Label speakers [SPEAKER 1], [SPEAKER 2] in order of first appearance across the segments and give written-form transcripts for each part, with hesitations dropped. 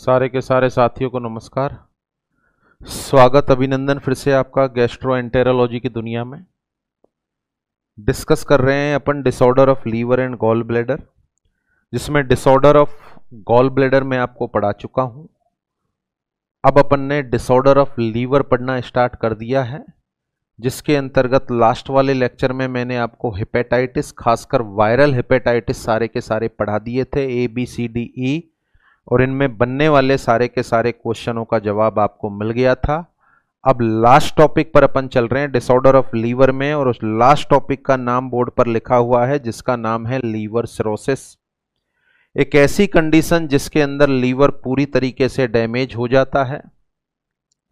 [SPEAKER 1] सारे के सारे साथियों को नमस्कार। स्वागत अभिनंदन फिर से आपका गैस्ट्रोएंटेरोलॉजी की दुनिया में। डिस्कस कर रहे हैं अपन disorder of liver and gall bladder, जिसमें डिसऑर्डर ऑफ गॉल ब्लैडर में आपको पढ़ा चुका हूं। अब अपन ने डिसऑर्डर ऑफ लीवर पढ़ना स्टार्ट कर दिया है, जिसके अंतर्गत लास्ट वाले लेक्चर में मैंने आपको हेपेटाइटिस, खासकर वायरल हेपेटाइटिस सारे के सारे पढ़ा दिए थे, ABCDE, और इनमें बनने वाले सारे के सारे क्वेश्चनों का जवाब आपको मिल गया था। अब लास्ट टॉपिक पर अपन चल रहे हैं डिसऑर्डर ऑफ लीवर में, और उस लास्ट टॉपिक का नाम बोर्ड पर लिखा हुआ है जिसका नाम है लीवर सिरोसिस। एक ऐसी कंडीशन जिसके अंदर लीवर पूरी तरीके से डैमेज हो जाता है।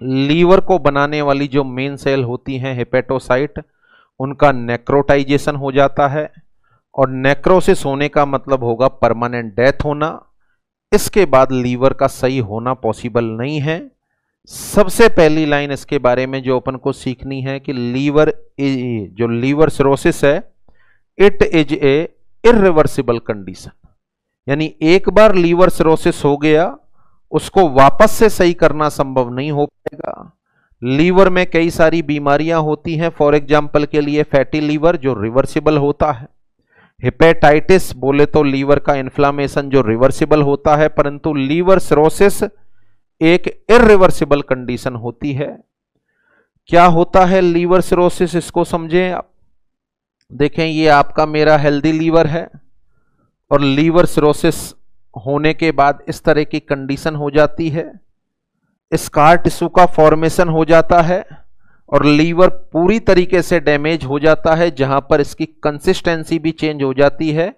[SPEAKER 1] लीवर को बनाने वाली जो मेन सेल होती हैं हेपेटोसाइट, उनका नेक्रोटाइजेशन हो जाता है, और नेक्रोसिस होने का मतलब होगा परमानेंट डेथ होना। इसके बाद लीवर का सही होना पॉसिबल नहीं है। सबसे पहली लाइन इसके बारे में जो अपन को सीखनी है कि जो लीवर सिरोसिस है, it is A irreversible condition, यानी एक बार लीवर सिरोसिस हो गया उसको वापस से सही करना संभव नहीं हो पाएगा। लीवर में कई सारी बीमारियां होती हैं, फॉर एग्जांपल के लिए फैटी लीवर जो रिवर्सिबल होता है, हेपेटाइटिस बोले तो लीवर का इन्फ्लामेशन जो रिवर्सिबल होता है, परंतु लीवर सिरोसिस एक इर्रिवर्सिबल कंडीशन होती है। क्या होता है लीवर सिरोसिस, इसको समझें आप। देखें, ये आपका मेरा हेल्दी लीवर है, और लीवर सिरोसिस होने के बाद इस तरह की कंडीशन हो जाती है, स्कार टिश्यू का फॉर्मेशन हो जाता है, और लीवर पूरी तरीके से डैमेज हो जाता है, जहां पर इसकी कंसिस्टेंसी भी चेंज हो जाती है,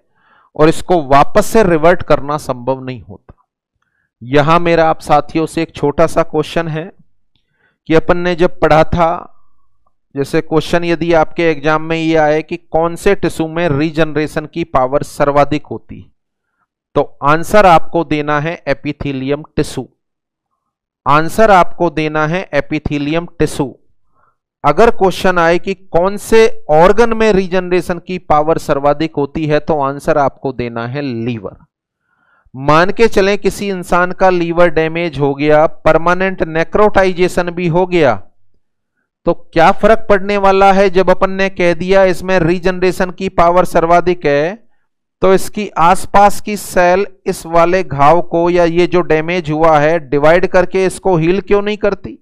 [SPEAKER 1] और इसको वापस से रिवर्ट करना संभव नहीं होता। यहां मेरा आप साथियों से एक छोटा सा क्वेश्चन है कि अपन ने जब पढ़ा था, जैसे क्वेश्चन यदि आपके एग्जाम में ये आए कि कौन से टिश्यू में रीजनरेशन की पावर सर्वाधिक होती, तो आंसर आपको देना है एपिथेलियम टिश्यू। आंसर आपको देना है एपिथेलियम टिश्यू। अगर क्वेश्चन आए कि कौन से ऑर्गन में रीजनरेशन की पावर सर्वाधिक होती है, तो आंसर आपको देना है लीवर। मान के चलें किसी इंसान का लीवर डैमेज हो गया, परमानेंट नेक्रोटाइजेशन भी हो गया, तो क्या फर्क पड़ने वाला है जब अपन ने कह दिया इसमें रीजनरेशन की पावर सर्वाधिक है, तो इसकी आसपास की सेल इस वाले घाव को या ये जो डैमेज हुआ है डिवाइड करके इसको हील क्यों नहीं करती?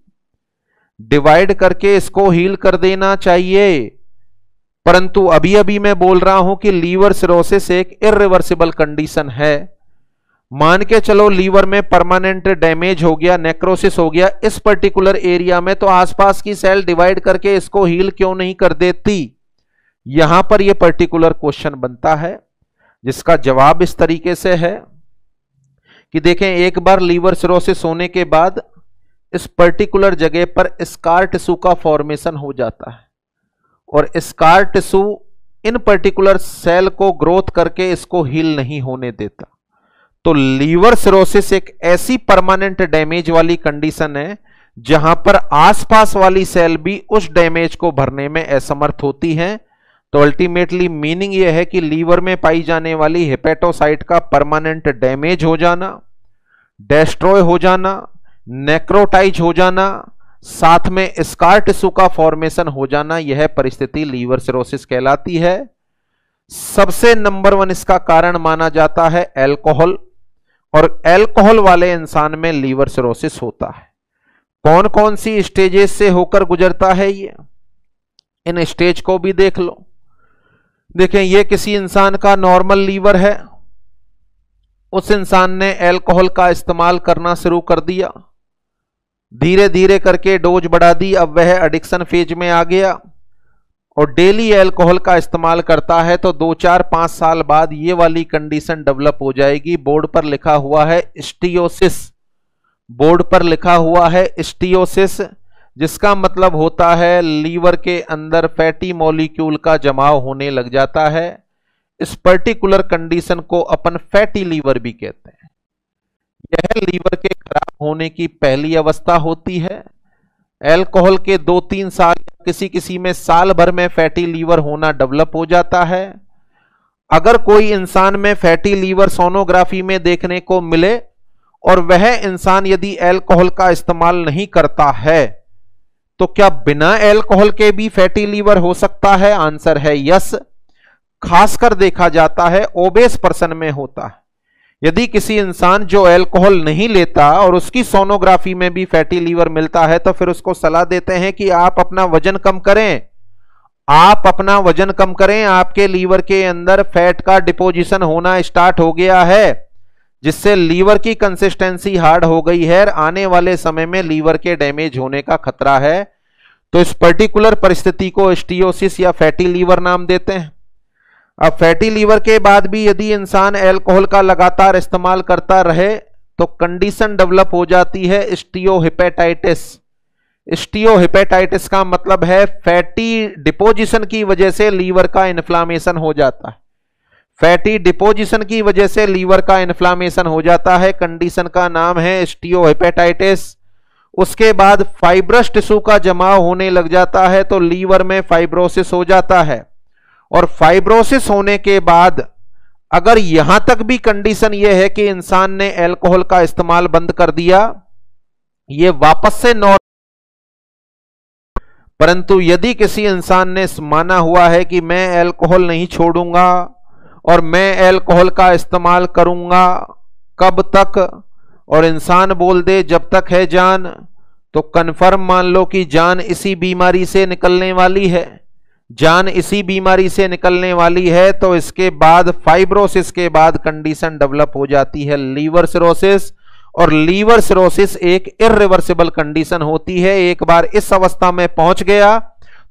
[SPEAKER 1] डिवाइड करके इसको हील कर देना चाहिए। परंतु अभी अभी मैं बोल रहा हूं कि लीवर सिरोसिस एक इर्रिवर्सिबल कंडीशन है। मान के चलो लीवर में परमानेंट डैमेज हो गया, नेक्रोसिस हो गया इस पर्टिकुलर एरिया में, तो आसपास की सेल डिवाइड करके इसको हील क्यों नहीं कर देती? यहां पर यह पर्टिकुलर क्वेश्चन बनता है, जिसका जवाब इस तरीके से है कि देखें, एक बार लीवर सिरोसिस होने के बाद इस पर्टिकुलर जगह पर स्कार टिश्यू का फॉर्मेशन हो जाता है, और scar tissue in particular cell को ग्रोथ करके इसको हील नहीं होने देता। तो लीवर सिरोसिस एक ऐसी परमानेंट डैमेज वाली कंडीशन है जहां पर आसपास वाली सेल भी उस डैमेज को भरने में असमर्थ होती हैं। तो अल्टीमेटली मीनिंग यह है कि लीवर में पाई जाने वाली हेपेटोसाइट का परमानेंट डैमेज हो जाना, डेस्ट्रॉय हो जाना, नेक्रोटाइज हो जाना, साथ में स्कार टिश्यू का फॉर्मेशन हो जाना, यह परिस्थिति लीवर सिरोसिस कहलाती है। सबसे नंबर 1 इसका कारण माना जाता है अल्कोहल, और अल्कोहल वाले इंसान में लीवर सिरोसिस होता है। कौन कौन सी स्टेजेस से होकर गुजरता है ये, इन स्टेज को भी देख लो। देखें, ये किसी इंसान का नॉर्मल लीवर है, उस इंसान ने अल्कोहल का इस्तेमाल करना शुरू कर दिया, धीरे धीरे करके डोज बढ़ा दी, अब वह एडिक्शन फेज में आ गया और डेली अल्कोहल का इस्तेमाल करता है, तो 2, 4, 5 साल बाद ये वाली कंडीशन डेवलप हो जाएगी। बोर्ड पर लिखा हुआ है स्टीओसिस, बोर्ड पर लिखा हुआ है स्टीओसिस, जिसका मतलब होता है लीवर के अंदर फैटी मॉलिक्यूल का जमाव होने लग जाता है। इस पर्टिकुलर कंडीशन को अपन फैटी लीवर भी कहते हैं। यह लीवर के खराब होने की पहली अवस्था होती है। अल्कोहल के 2-3 साल, किसी किसी में साल भर में फैटी लीवर होना डेवलप हो जाता है। अगर कोई इंसान में फैटी लीवर सोनोग्राफी में देखने को मिले और वह इंसान यदि अल्कोहल का इस्तेमाल नहीं करता है तो क्या बिना अल्कोहल के भी फैटी लीवर हो सकता है? आंसर है यस। खासकर देखा जाता है ओबेस पर्सन में होता है। यदि किसी इंसान जो अल्कोहल नहीं लेता और उसकी सोनोग्राफी में भी फैटी लीवर मिलता है तो फिर उसको सलाह देते हैं कि आप अपना वजन कम करें, आप अपना वजन कम करें, आपके लीवर के अंदर फैट का डिपोजिशन होना स्टार्ट हो गया है जिससे लीवर की कंसिस्टेंसी हार्ड हो गई है, आने वाले समय में लीवर के डैमेज होने का खतरा है। तो इस पर्टिकुलर परिस्थिति को स्टीओसिस या फैटी लीवर नाम देते हैं। अब फैटी लीवर के बाद भी यदि इंसान अल्कोहल का लगातार इस्तेमाल करता रहे तो कंडीशन डेवलप हो जाती है स्टीओहेपेटाइटिस। स्टीओहेपेटाइटिस का मतलब है फैटी डिपोजिशन की वजह से लीवर का इन्फ्लामेशन हो जाता है। फैटी डिपोजिशन की वजह से लीवर का इन्फ्लामेशन हो जाता है, कंडीशन का नाम है स्टीओहेपेटाइटिस। उसके बाद फाइब्रस टिश्यू का जमाव होने लग जाता है तो लीवर में फाइब्रोसिस हो जाता है, और फाइब्रोसिस होने के बाद अगर यहां तक भी कंडीशन यह है कि इंसान ने अल्कोहल का इस्तेमाल बंद कर दिया, यह वापस से नॉर्मल। परंतु यदि किसी इंसान ने माना हुआ है कि मैं अल्कोहल नहीं छोड़ूंगा और मैं अल्कोहल का इस्तेमाल करूंगा, कब तक, और इंसान बोल दे जब तक है जान, तो कन्फर्म मान लो कि जान इसी बीमारी से निकलने वाली है, जान इसी बीमारी से निकलने वाली है। तो इसके बाद फाइब्रोसिस के बाद कंडीशन डेवलप हो जाती है लीवर सिरोसिस, और लीवर सिरोसिस एक इर्रिवर्सिबल कंडीशन होती है। एक बार इस अवस्था में पहुंच गया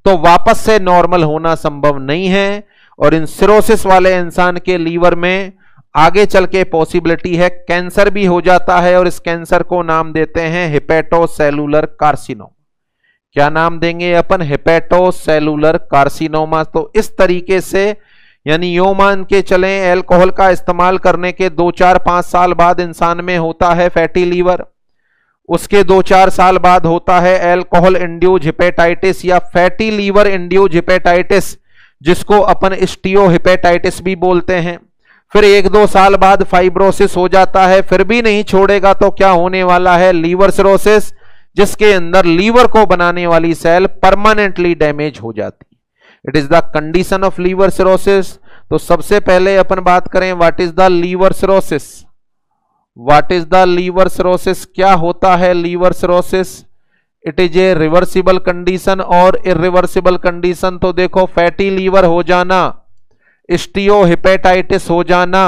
[SPEAKER 1] तो वापस से नॉर्मल होना संभव नहीं है, और इन सिरोसिस वाले इंसान के लीवर में आगे चल के पॉसिबिलिटी है कैंसर भी हो जाता है, और इस कैंसर को नाम देते हैं हेपेटोसेलुलर कार्सिनोमा। क्या नाम देंगे अपन? Hepatocellular carcinoma. तो इस तरीके से यानी यो मान के चलें अल्कोहल का इस्तेमाल करने के 2-4-5 साल बाद इंसान में होता है फैटी लीवर, उसके 2-4 साल बाद होता है अल्कोहल इंड्यूस्ड हेपेटाइटिस या फैटी लीवर इंड्यूस्ड हेपेटाइटिस, जिसको अपन स्टीओहेपेटाइटिस भी बोलते हैं। फिर 1-2 साल बाद फाइब्रोसिस हो जाता है, फिर भी नहीं छोड़ेगा तो क्या होने वाला है? लीवर सिरोसिस, जिसके अंदर लीवर को बनाने वाली सेल परमानेंटली डैमेज हो जाती है। It is the condition of liver cirrhosis. तो सबसे पहले अपन बात करें what is the liver cirrhosis. What is the liver cirrhosis? क्या होता है liver cirrhosis? It is a reversible condition और इरिवर्सिबल कंडीशन। तो देखो, फैटी लीवर हो जाना, स्टीओहेपेटाइटिस हो जाना,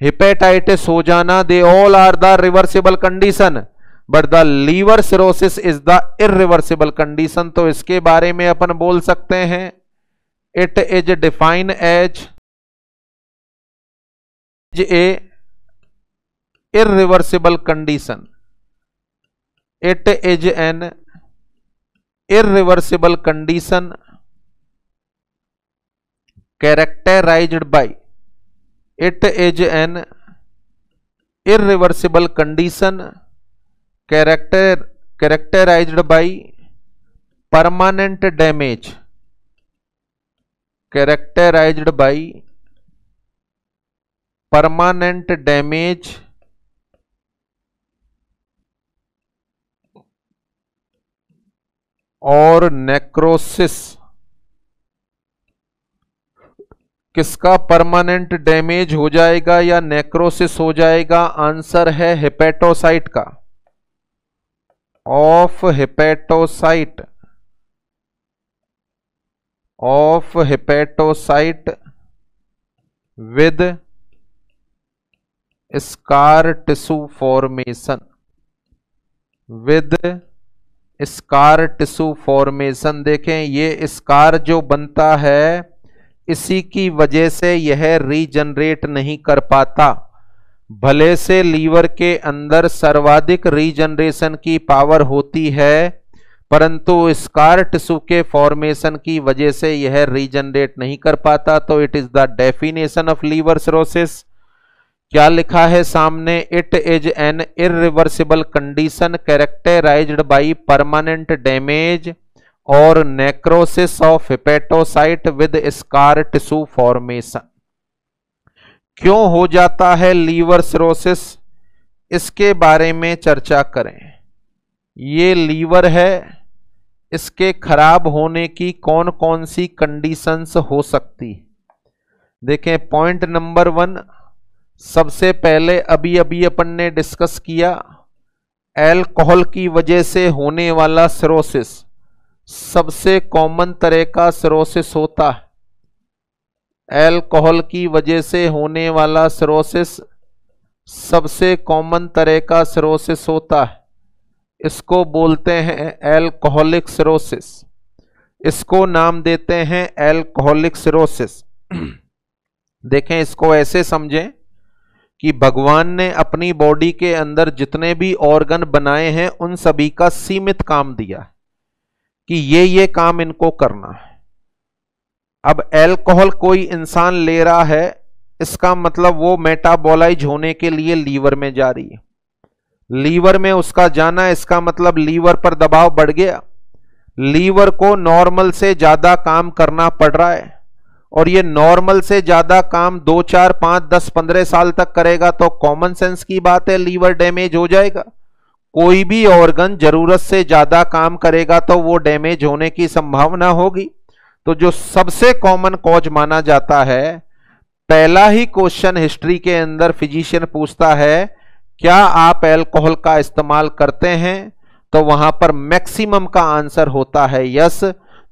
[SPEAKER 1] हेपेटाइटिस हो जाना, they all are the reversible condition, but the liver cirrhosis is the irreversible condition. तो इसके बारे में अपन बोल सकते हैं it is defined as a irreversible condition. It is an irreversible condition characterized by, it is an irreversible condition characterized by permanent damage, characterized by permanent damage और necrosis. किसका परमानेंट डैमेज हो जाएगा या नेक्रोसिस हो जाएगा? Answer है hepatocyte का, of hepatocyte, of hepatocyte with scar tissue formation, with scar tissue formation. देखें, ये स्कार जो बनता है इसी की वजह से यह रीजनरेट नहीं कर पाता। भले से लीवर के अंदर सर्वाधिक रीजनरेशन की पावर होती है, परंतु स्कार टिश्यू के फॉर्मेशन की वजह से यह रीजनरेट नहीं कर पाता। तो it is the definition of liver cirrhosis. क्या लिखा है सामने? It is an irreversible condition characterised by permanent damage और necrosis of hepatocyte with scar tissue formation. क्यों हो जाता है लीवर सिरोसिस? इसके बारे में चर्चा करें। ये लीवर है, इसके खराब होने की कौन कौन सी कंडीशंस हो सकती। देखें पॉइंट नंबर 1, सबसे पहले अभी अभी अपन ने डिस्कस किया, अल्कोहल की वजह से होने वाला सिरोसिस सबसे कॉमन तरह का सिरोसिस होता है। अल्कोहल की वजह से होने वाला सिरोसिस सबसे कॉमन तरह का सिरोसिस होता है। इसको बोलते हैं अल्कोहलिक सिरोसिस। इसको नाम देते हैं अल्कोहलिक सिरोसिस। देखें, इसको ऐसे समझें कि भगवान ने अपनी बॉडी के अंदर जितने भी ऑर्गन बनाए हैं उन सभी का सीमित काम दिया कि ये काम इनको करना है। अब अल्कोहल कोई इंसान ले रहा है, इसका मतलब वो मेटाबोलाइज होने के लिए लीवर में जा रही है। लीवर में उसका जाना, इसका मतलब लीवर पर दबाव बढ़ गया, लीवर को नॉर्मल से ज्यादा काम करना पड़ रहा है। और ये नॉर्मल से ज्यादा काम 2, 4, 5, 10, 15 साल तक करेगा तो कॉमन सेंस की बात है लीवर डैमेज हो जाएगा। कोई भी ऑर्गन जरूरत से ज्यादा काम करेगा तो वो डैमेज होने की संभावना होगी। तो जो सबसे कॉमन कॉज माना जाता है, पहला ही क्वेश्चन हिस्ट्री के अंदर फिजिशियन पूछता है क्या आप अल्कोहल का इस्तेमाल करते हैं, तो वहां पर मैक्सिमम का आंसर होता है यस।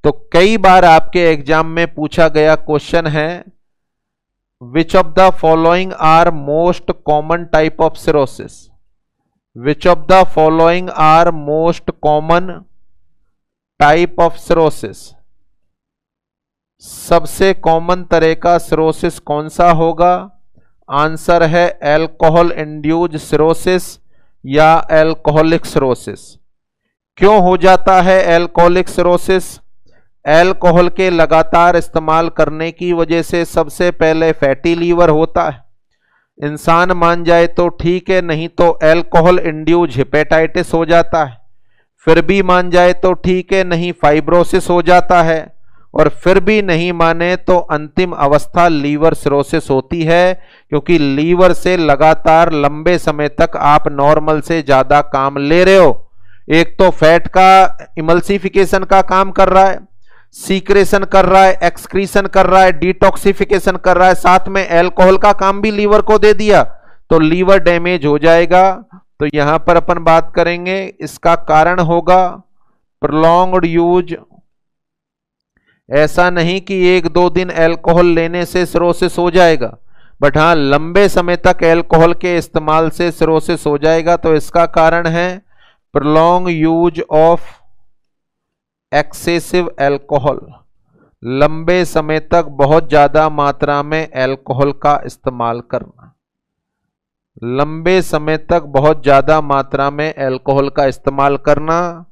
[SPEAKER 1] तो कई बार आपके एग्जाम में पूछा गया क्वेश्चन है, which of the following are most common type of cirrhosis, which of the following are most common type of cirrhosis, सबसे कॉमन तरह का सिरोसिस कौन सा होगा। आंसर है अल्कोहल इंड्यूस्ड सिरोसिस या अल्कोहलिक सिरोसिस। क्यों हो जाता है अल्कोहलिक सिरोसिस? अल्कोहल के लगातार इस्तेमाल करने की वजह से सबसे पहले फैटी लीवर होता है। इंसान मान जाए तो ठीक है, नहीं तो अल्कोहल इंड्यूस्ड हेपेटाइटिस हो जाता है। फिर भी मान जाए तो ठीक है, नहीं फाइब्रोसिस हो जाता है। और फिर भी नहीं माने तो अंतिम अवस्था लीवर सिरोसिस होती है, क्योंकि लीवर से लगातार लंबे समय तक आप नॉर्मल से ज्यादा काम ले रहे हो। एक तो फैट का इमल्सिफिकेशन का काम कर रहा है, सीक्रेशन कर रहा है, एक्सक्रीशन कर रहा है, डिटॉक्सिफिकेशन कर रहा है, साथ में अल्कोहल का काम भी लीवर को दे दिया, तो लीवर डैमेज हो जाएगा। तो यहां पर अपन बात करेंगे, इसका कारण होगा प्रोलॉन्ग्ड यूज। ऐसा नहीं कि 1-2 दिन अल्कोहल लेने से सिरोसिस हो जाएगा, बट हाँ लंबे समय तक अल्कोहल के इस्तेमाल से सिरोसिस हो जाएगा। तो इसका कारण है prolong use of excessive alcohol, लंबे समय तक बहुत ज्यादा मात्रा में अल्कोहल का इस्तेमाल करना, लंबे समय तक बहुत ज्यादा मात्रा में अल्कोहल का इस्तेमाल करना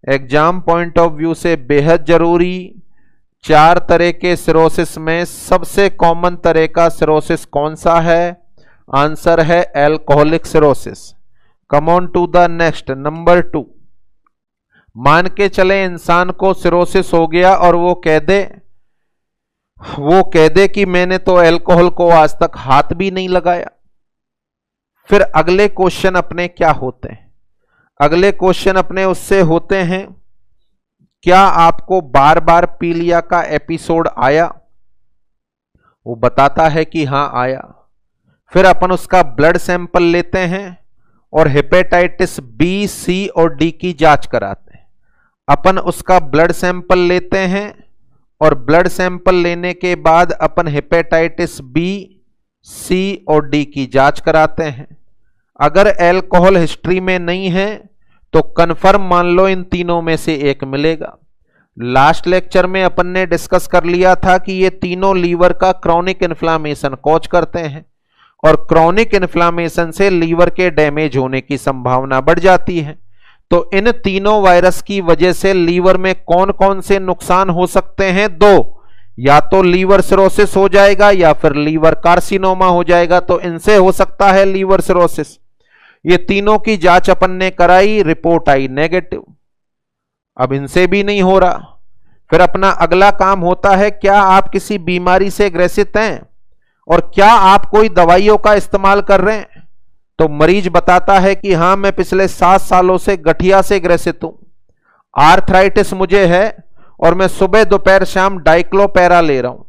[SPEAKER 1] एग्जाम पॉइंट ऑफ व्यू से बेहद जरूरी। 4 तरह के सिरोसिस में सबसे कॉमन तरह का सिरोसिस कौन सा है? आंसर है alcoholic cirrhosis. Come on to the next, number 2। मान के चले इंसान को सिरोसिस हो गया और वो कह दे कि मैंने तो अल्कोहल को आज तक हाथ भी नहीं लगाया। फिर अगले क्वेश्चन अपने क्या होते हैं? अगले क्वेश्चन अपने उससे होते हैं, क्या आपको बार बार पी लिया का एपिसोड आया? वो बताता है कि हां आया। फिर अपन उसका ब्लड सैंपल लेते हैं और हेपेटाइटिस बी, सी और डी की जांच कराते हैं। अपन उसका ब्लड सैंपल लेते हैं और ब्लड सैंपल लेने के बाद अपन हेपेटाइटिस बी, सी और डी की जांच कराते हैं। अगर अल्कोहल हिस्ट्री में नहीं है तो कंफर्म मान लो इन तीनों में से एक मिलेगा। लास्ट लेक्चर में अपन ने डिस्कस कर लिया था कि ये तीनों लीवर का क्रॉनिक इन्फ्लामेशन कॉज करते हैं और क्रॉनिक इन्फ्लामेशन से लीवर के डैमेज होने की संभावना बढ़ जाती है। तो इन तीनों वायरस की वजह से लीवर में कौन कौन से नुकसान हो सकते हैं? 2, या तो लीवर सिरोसिस हो जाएगा या फिर लीवर कार्सिनोमा हो जाएगा। तो इनसे हो सकता है लीवर सिरोसिस। ये तीनों की जांच अपन ने कराई, रिपोर्ट आई नेगेटिव। अब इनसे भी नहीं हो रहा, फिर अपना अगला काम होता है, क्या आप किसी बीमारी से ग्रसित हैं और क्या आप कोई दवाइयों का इस्तेमाल कर रहे हैं? तो मरीज बताता है कि हां मैं पिछले 7 सालों से गठिया से ग्रसित हूं, आर्थराइटिस मुझे है और मैं सुबह दोपहर शाम डाइक्लोपेरा ले रहा हूं,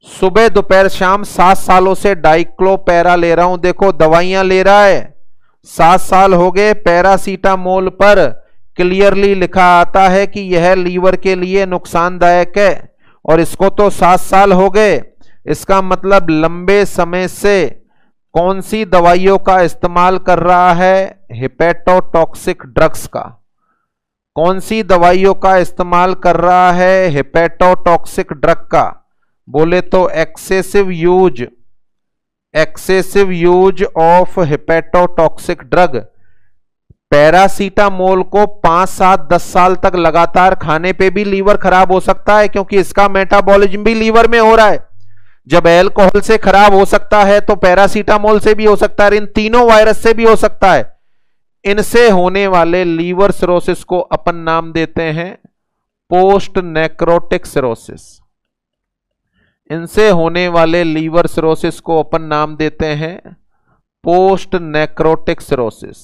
[SPEAKER 1] सुबह दोपहर शाम 7 सालों से डाइक्लोपेरा ले रहा हूं। देखो दवाइयां ले रहा है, 7 साल हो गए। पैरासीटामोल पर क्लियरली लिखा आता है कि यह लीवर के लिए नुकसानदायक है और इसको तो 7 साल हो गए। इसका मतलब लंबे समय से कौन सी दवाइयों का इस्तेमाल कर रहा है? हेपेटोटॉक्सिक ड्रग्स का। कौन सी दवाइयों का इस्तेमाल कर रहा है? हेपेटोटॉक्सिक ड्रग का। बोले तो excessive use of hepatotoxic drug. Paracetamol को 5, 7, 10 साल तक लगातार खाने पे भी लीवर खराब हो सकता है, क्योंकि इसका मेटाबॉलिज्म भी लीवर में हो रहा है। जब अल्कोहल से खराब हो सकता है तो पैरासीटामोल से भी हो सकता है, इन तीनों वायरस से भी हो सकता है। इनसे होने वाले लीवर सिरोसिस को अपन नाम देते हैं पोस्ट नेक्रोटिक सिरोसिस। इनसे होने वाले लीवर सिरोसिस को अपन नाम देते हैं पोस्ट नेक्रोटिक सिरोसिस।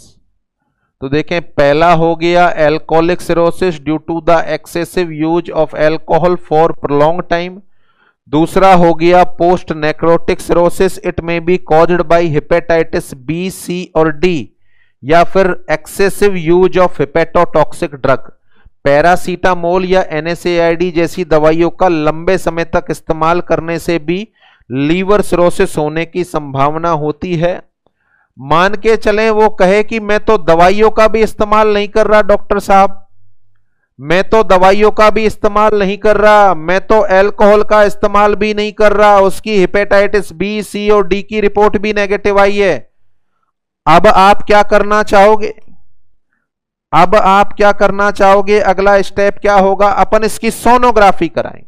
[SPEAKER 1] तो देखें, पहला हो गया alcoholic cirrhosis due to the excessive use of alcohol for prolong time. दूसरा हो गया post necrotic cirrhosis, it may be caused by hepatitis B, C और डी, या फिर excessive use of hepatotoxic drug. Paracetamol या NSAID जैसी दवाइयों का लंबे समय तक इस्तेमाल करने से भी लीवर सिरोसिस होने की संभावना होती है। मान के चलें वो कहे कि मैं तो दवाइयों का भी इस्तेमाल नहीं कर रहा डॉक्टर साहब, मैं तो दवाइयों का भी इस्तेमाल नहीं कर रहा, मैं तो अल्कोहल का इस्तेमाल भी नहीं कर रहा, उसकी हेपेटाइटिस बी, सी और डी की रिपोर्ट भी नेगेटिव आई है। अब आप क्या करना चाहोगे? अब आप क्या करना चाहोगे? अगला स्टेप क्या होगा? अपन इसकी सोनोग्राफी कराएं।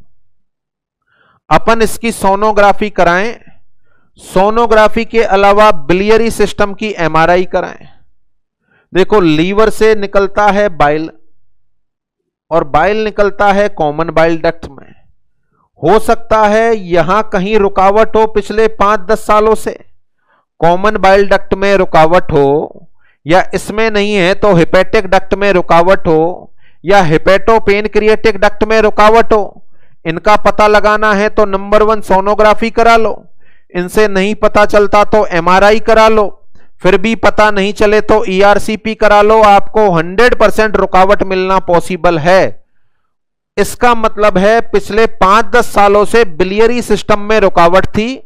[SPEAKER 1] अपन इसकी सोनोग्राफी कराएं। सोनोग्राफी के अलावा बिलियरी सिस्टम की MRI कराएं। देखो, लीवर से निकलता है बाइल और बाइल निकलता है कॉमन बाइल डक्ट में। हो सकता है यहां कहीं रुकावट हो पिछले 5-10 सालों से, कॉमन बाइल डक्ट में रुकावट हो, या इसमें नहीं है तो हेपेटिक डक्ट में रुकावट हो, या हेपेटोपेनक्रिएटिक डक्ट में रुकावट हो। इनका पता लगाना है तो नंबर 1 सोनोग्राफी करा लो, इनसे नहीं पता चलता तो MRI करा लो, फिर भी पता नहीं चले तो ERCP करा लो। आपको 100% रुकावट मिलना पॉसिबल है। इसका मतलब है पिछले 5-10 सालों से बिलियरी सिस्टम में रुकावट थी,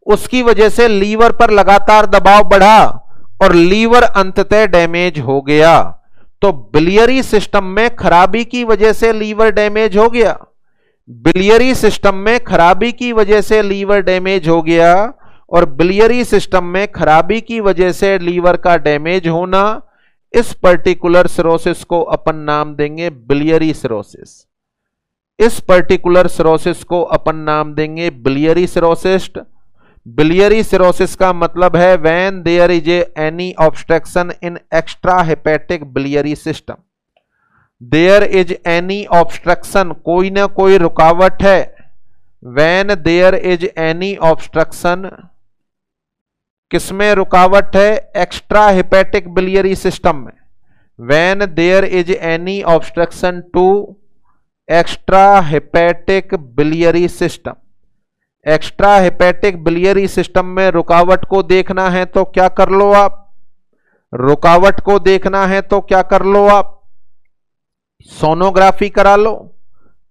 [SPEAKER 1] उसकी वजह से लीवर पर लगातार दबाव बढ़ा और लीवर अंततः डैमेज हो गया। तो बिलियरी सिस्टम में खराबी की वजह से लीवर डैमेज हो गया। बिलियरी सिस्टम में खराबी की वजह से लीवर डैमेज हो गया, और बिलियरी सिस्टम में खराबी की वजह से लीवर का डैमेज होना, इस पर्टिकुलर सिरोसिस को अपन नाम देंगे बिलियरी सिरोसिस। इस पर्टिकुलर सिरोसिस को अपन नाम देंगे बिलियरी सिरोसिस। बिलियरी सिरोसिस का मतलब है when there is any obstruction in extra hepatic biliary system. There is any obstruction, कोई ना कोई रुकावट है। When there is any obstruction, किसमें रुकावट है? एक्स्ट्रा हेपेटिक बिलियरी सिस्टम में। When there is any obstruction to extra hepatic biliary system. Extra hepatic biliary system में रुकावट को देखना है तो क्या कर लो आप? रुकावट को देखना है तो क्या कर लो आप? सोनोग्राफी करा लो,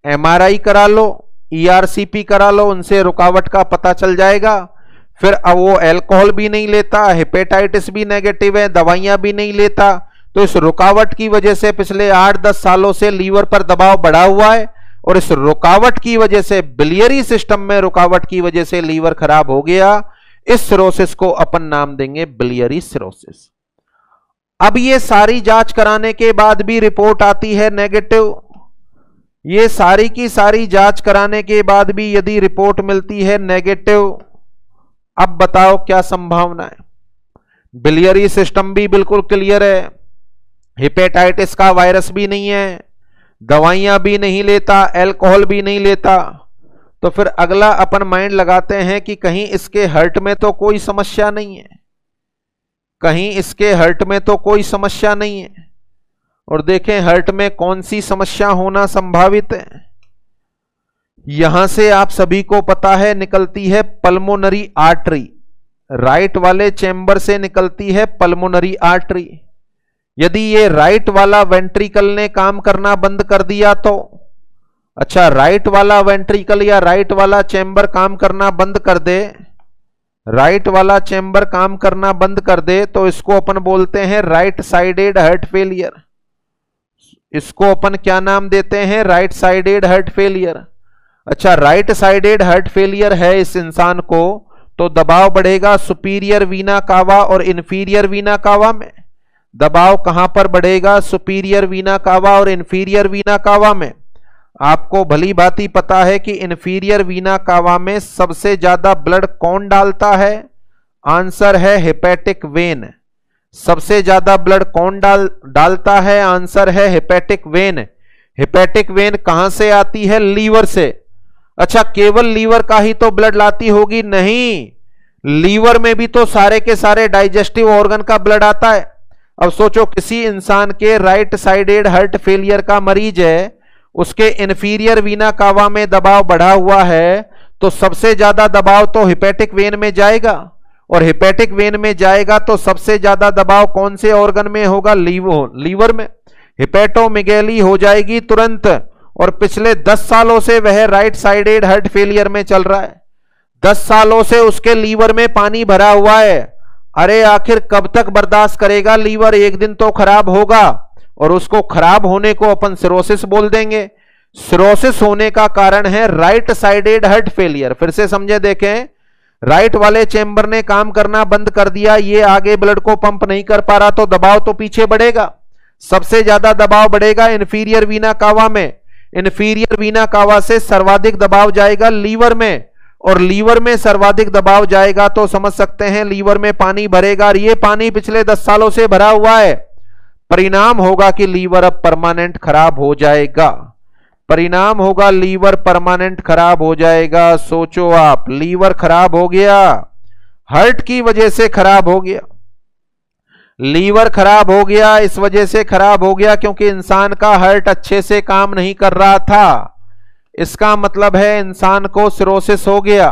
[SPEAKER 1] MRI करा लो, ERCP करा लो, उनसे रुकावट का पता चल जाएगा। फिर अब वो अल्कोहल भी नहीं लेता, हेपेटाइटिस भी नेगेटिव है, दवाइयां भी नहीं लेता, तो इस रुकावट की वजह से पिछले 8-10 सालों से लीवर पर दबाव बढ़ा हुआ है, और इस रुकावट की वजह से, बिलियरी सिस्टम में रुकावट की वजह से लीवर खराब हो गया। इस सिरोसिस को अपन नाम देंगे बिलियरी सिरोसिस। अब ये सारी जांच कराने के बाद भी रिपोर्ट आती है नेगेटिव। ये सारी की सारी जांच कराने के बाद भी यदि रिपोर्ट मिलती है नेगेटिव, अब बताओ क्या संभावना है? बिलियरी सिस्टम भी बिल्कुल क्लियर है, हेपेटाइटिस का वायरस भी नहीं है, दवाइयां भी नहीं लेता, अल्कोहल भी नहीं लेता, तो फिर अगला अपन माइंड लगाते हैं कि कहीं इसके हार्ट में तो कोई समस्या नहीं है, कहीं इसके हार्ट में तो कोई समस्या नहीं है। और देखें हार्ट में कौन सी समस्या होना संभावित है। यहां से आप सभी को पता है निकलती है पल्मोनरी आर्टरी, राइट वाले चैम्बर से निकलती है पल्मोनरी आर्टरी। यदि ये राइट वाला वेंट्रिकल ने काम करना बंद कर दिया तो, अच्छा राइट वाला वेंट्रिकल या राइट वाला चैम्बर काम करना बंद कर दे, राइट वाला चैम्बर काम करना बंद कर दे तो इसको अपन बोलते हैं राइट साइडेड हार्ट फेलियर। इसको अपन क्या नाम देते हैं? Right sided heart failure. अच्छा राइट साइडेड हार्ट फेलियर है इस इंसान को तो दबाव बढ़ेगा सुपीरियर वीना कावा और इंफीरियर वीना कावा में। दबाव कहां पर बढ़ेगा? सुपीरियर वीना कावा और इंफीरियर वीना कावा में। आपको भली भांति पता है कि इंफीरियर वीना कावा में सबसे ज्यादा ब्लड कौन डालता है? आंसर है हेपेटिक वेन। सबसे ज्यादा ब्लड कौन डालता है? आंसर है हेपेटिक वेन। हेपेटिक वेन कहां से आती है? लीवर से। अच्छा केवल लीवर का ही तो ब्लड लाती होगी? नहीं, लीवर में भी तो सारे के सारे डाइजेस्टिव ऑर्गन का ब्लड आता है। अब सोचो किसी इंसान के राइट साइडेड हार्ट फेलियर का मरीज है, उसके इंफीरियर वीना कावा में दबाव बढ़ा हुआ है तो सबसे ज्यादा दबाव तो हेपेटिक वेन में जाएगा, और हेपेटिक वेन में जाएगा तो सबसे ज्यादा दबाव कौन से ऑर्गन में होगा? लीवर में। हेपेटोमेगैली हो जाएगी तुरंत। और पिछले 10 सालों से वह राइट साइडेड हार्ट फेलियर में चल रहा है। 10 सालों से उसके लीवर में पानी भरा हुआ है। अरे आखिर कब तक बर्दाश्त करेगा लीवर? एक दिन तो खराब होगा, और उसको खराब होने को अपन सिरोसिस बोल देंगे। सिरोसिस होने का कारण है राइट साइडेड हार्ट फेलियर। फिर से समझे, देखें राइट वाले चैम्बर ने काम करना बंद कर दिया, ये आगे ब्लड को पंप नहीं कर पा रहा तो दबाव तो पीछे बढ़ेगा। सबसे ज्यादा दबाव बढ़ेगा इंफीरियर वीना कावा में। इंफीरियर वीना कावा से सर्वाधिक दबाव जाएगा लीवर में, और लीवर में सर्वाधिक दबाव जाएगा तो समझ सकते हैं लीवर में पानी भरेगा, और ये पानी पिछले 10 सालों से भरा हुआ है। परिणाम होगा कि लीवर अब परमानेंट खराब हो जाएगा। परिणाम होगा लीवर परमानेंट खराब हो जाएगा। सोचो आप, लीवर खराब हो गया, हार्ट की वजह से खराब हो गया। लीवर खराब हो गया इस वजह से खराब हो गया क्योंकि इंसान का हार्ट अच्छे से काम नहीं कर रहा था। इसका मतलब है इंसान को सिरोसिस हो गया।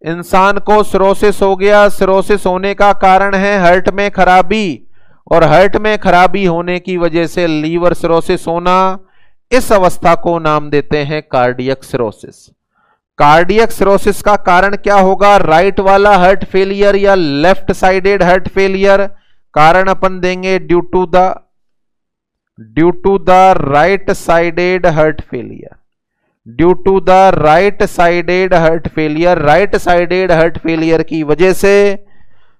[SPEAKER 1] इंसान को सिरोसिस हो गया। सिरोसिस होने का कारण है हार्ट में खराबी, और हार्ट में खराबी होने की वजह से लीवर सिरोसिस होना। इस अवस्था को नाम देते हैं कार्डियक सिरोसिस। कार्डियक सिरोसिस का कारण क्या होगा? राइट वाला हार्ट फेलियर या लेफ्ट साइडेड हार्ट फेलियर। कारण अपन देंगे due to the right sided heart failure. Due to the right sided heart failure. Right sided heart failure की वजह से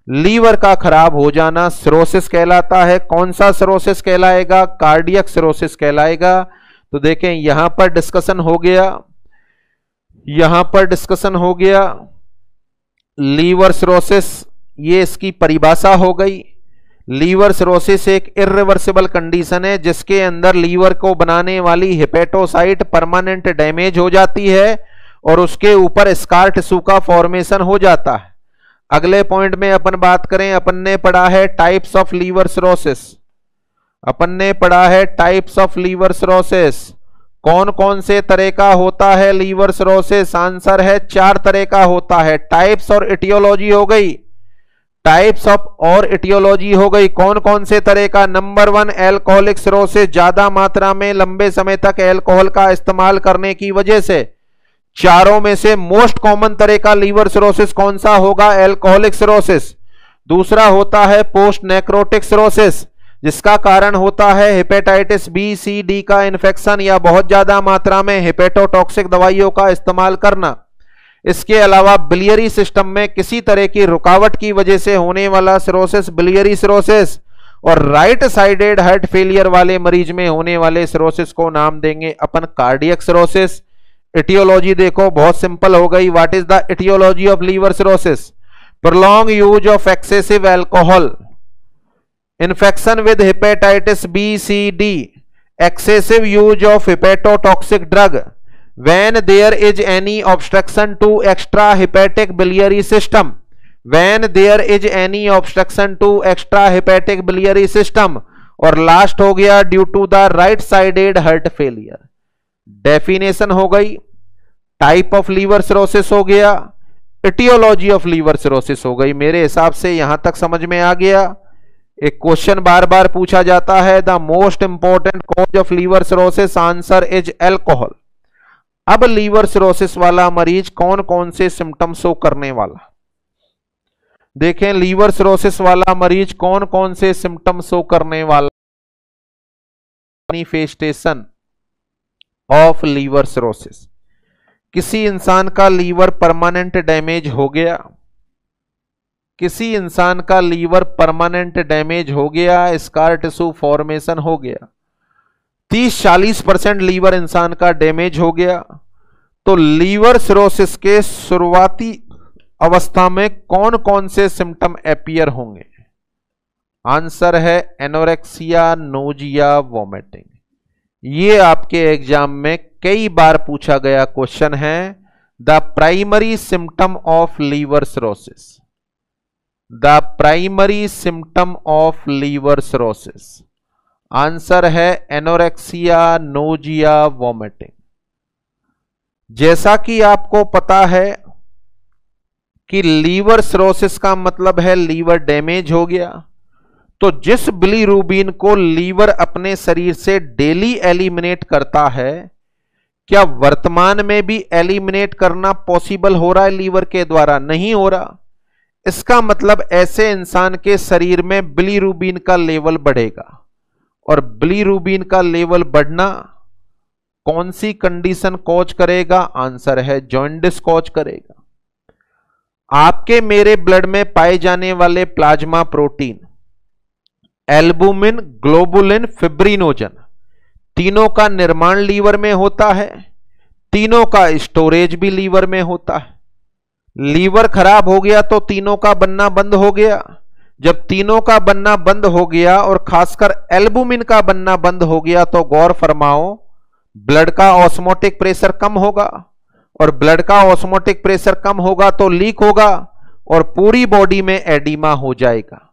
[SPEAKER 1] लीवर का खराब हो जाना सिरोसिस कहलाता है। कौन सा सिरोसिस कहलाएगा? कार्डियक सिरोसिस कहलाएगा। तो देखें यहां पर डिस्कशन हो गया, यहां पर डिस्कशन हो गया लीवर सिरोसिस, ये इसकी परिभाषा हो गई। लीवर सिरोसिस एक इर्रिवर्सिबल कंडीशन है जिसके अंदर लीवर को बनाने वाली हेपेटोसाइट परमानेंट डैमेज हो जाती है और उसके ऊपर स्कार टिश्यू का फॉर्मेशन हो जाता है। अगले पॉइंट में अपन बात करें, अपन ने पढ़ा है टाइप्स ऑफ लीवर सिरोसिस। अपन ने पढ़ा है टाइप्स ऑफ लीवर सिरोसिस। कौन कौन से तरह का होता है लीवर सिरोसिस? आंसर है 4 तरह का होता है। टाइप्स और इटियोलॉजी हो गई, टाइप्स ऑफ और इटियोलॉजी हो गई। कौन कौन से तरह का? नंबर 1 एल्कोहलिक सिरोसिस, ज्यादा मात्रा में लंबे समय तक एल्कोहल का इस्तेमाल करने की वजह से। चारों में से मोस्ट कॉमन तरह का लीवर सिरोसिस कौन सा होगा? Alcoholic cirrhosis. दूसरा होता है पोस्ट नेक्रोटिक सिरोसिस, जिसका कारण होता है हेपेटाइटिस बी सी डी का इन्फेक्शन या बहुत ज्यादा मात्रा में हेपेटोटॉक्सिक दवाइयों का इस्तेमाल करना। इसके अलावा बिलियरी सिस्टम में किसी तरह की रुकावट की वजह से होने वाला सिरोसिस बिलियरी सिरोसिस, और राइट साइडेड हार्ट फेलियर वाले मरीज में होने वाले सिरोसिस को नाम देंगे अपन कार्डियक सिरोसिस। इटियोलॉजी देखो बहुत सिंपल हो गई। What is the etiology of liver cirrhosis? Prolong use of excessive alcohol, infection with hepatitis B, C, D, excessive use of hepatotoxic drug, when there is any obstruction to extrahepatic biliary system, when there is any obstruction to extra hepatic biliary system, और last हो गया due to the right sided heart failure. Definition हो गई, type of liver cirrhosis हो गया, aetiology of liver cirrhosis हो गई। मेरे हिसाब से यहां तक समझ में आ गया। एक क्वेश्चन बार बार पूछा जाता है, the most important cause of liver cirrhosis, answer is alcohol. अब लीवर सिरोसिस वाला मरीज कौन कौन से सिम्टम शो करने वाला, देखें लीवर सिरोसिस वाला मरीज कौन कौन से सिम्टम शो करने वाला। मैनिफेस्टेशन ऑफ लीवर सिरोसिस, किसी इंसान का लीवर परमानेंट डैमेज हो गया, किसी इंसान का लीवर परमानेंट डैमेज हो गया, स्कार टिश्यू फॉर्मेशन हो गया, 30-40% लीवर इंसान का डैमेज हो गया, तो लीवर सिरोसिस के शुरुआती अवस्था में कौन कौन से सिम्टम अपीयर होंगे? आंसर है एनोरेक्सिया, नोजिया, वोमिटिंग। ये आपके एग्जाम में कई बार पूछा गया क्वेश्चन है। The primary symptom of liver cirrhosis, the primary symptom of liver cirrhosis, answer है एनोरेक्सिया, नोजिया, वोमिटिंग। जैसा कि आपको पता है कि लीवर सिरोसिस का मतलब है लीवर डैमेज हो गया, तो जिस बिलीरुबिन को लीवर अपने शरीर से डेली एलिमिनेट करता है, क्या वर्तमान में भी एलिमिनेट करना पॉसिबल हो रहा है लीवर के द्वारा? नहीं हो रहा। इसका मतलब ऐसे इंसान के शरीर में बिलीरुबिन का लेवल बढ़ेगा, और बिलीरुबिन का लेवल बढ़ना कौन सी कंडीशन कॉज करेगा? आंसर है जॉन्डिस कॉज करेगा। आपके मेरे ब्लड में पाए जाने वाले plasma protein albumin, globulin, fibrinogen, तीनों का निर्माण लीवर में होता है, तीनों का स्टोरेज भी लीवर में होता है। लीवर खराब हो गया तो तीनों का बनना बंद हो गया। जब तीनों का बनना बंद हो गया और खासकर एल्बुमिन का बनना बंद हो गया, तो गौर फरमाओ ब्लड का ऑस्मोटिक प्रेशर कम होगा, और ब्लड का ऑस्मोटिक प्रेशर कम होगा तो लीक होगा, और पूरी बॉडी में एडिमा हो जाएगा।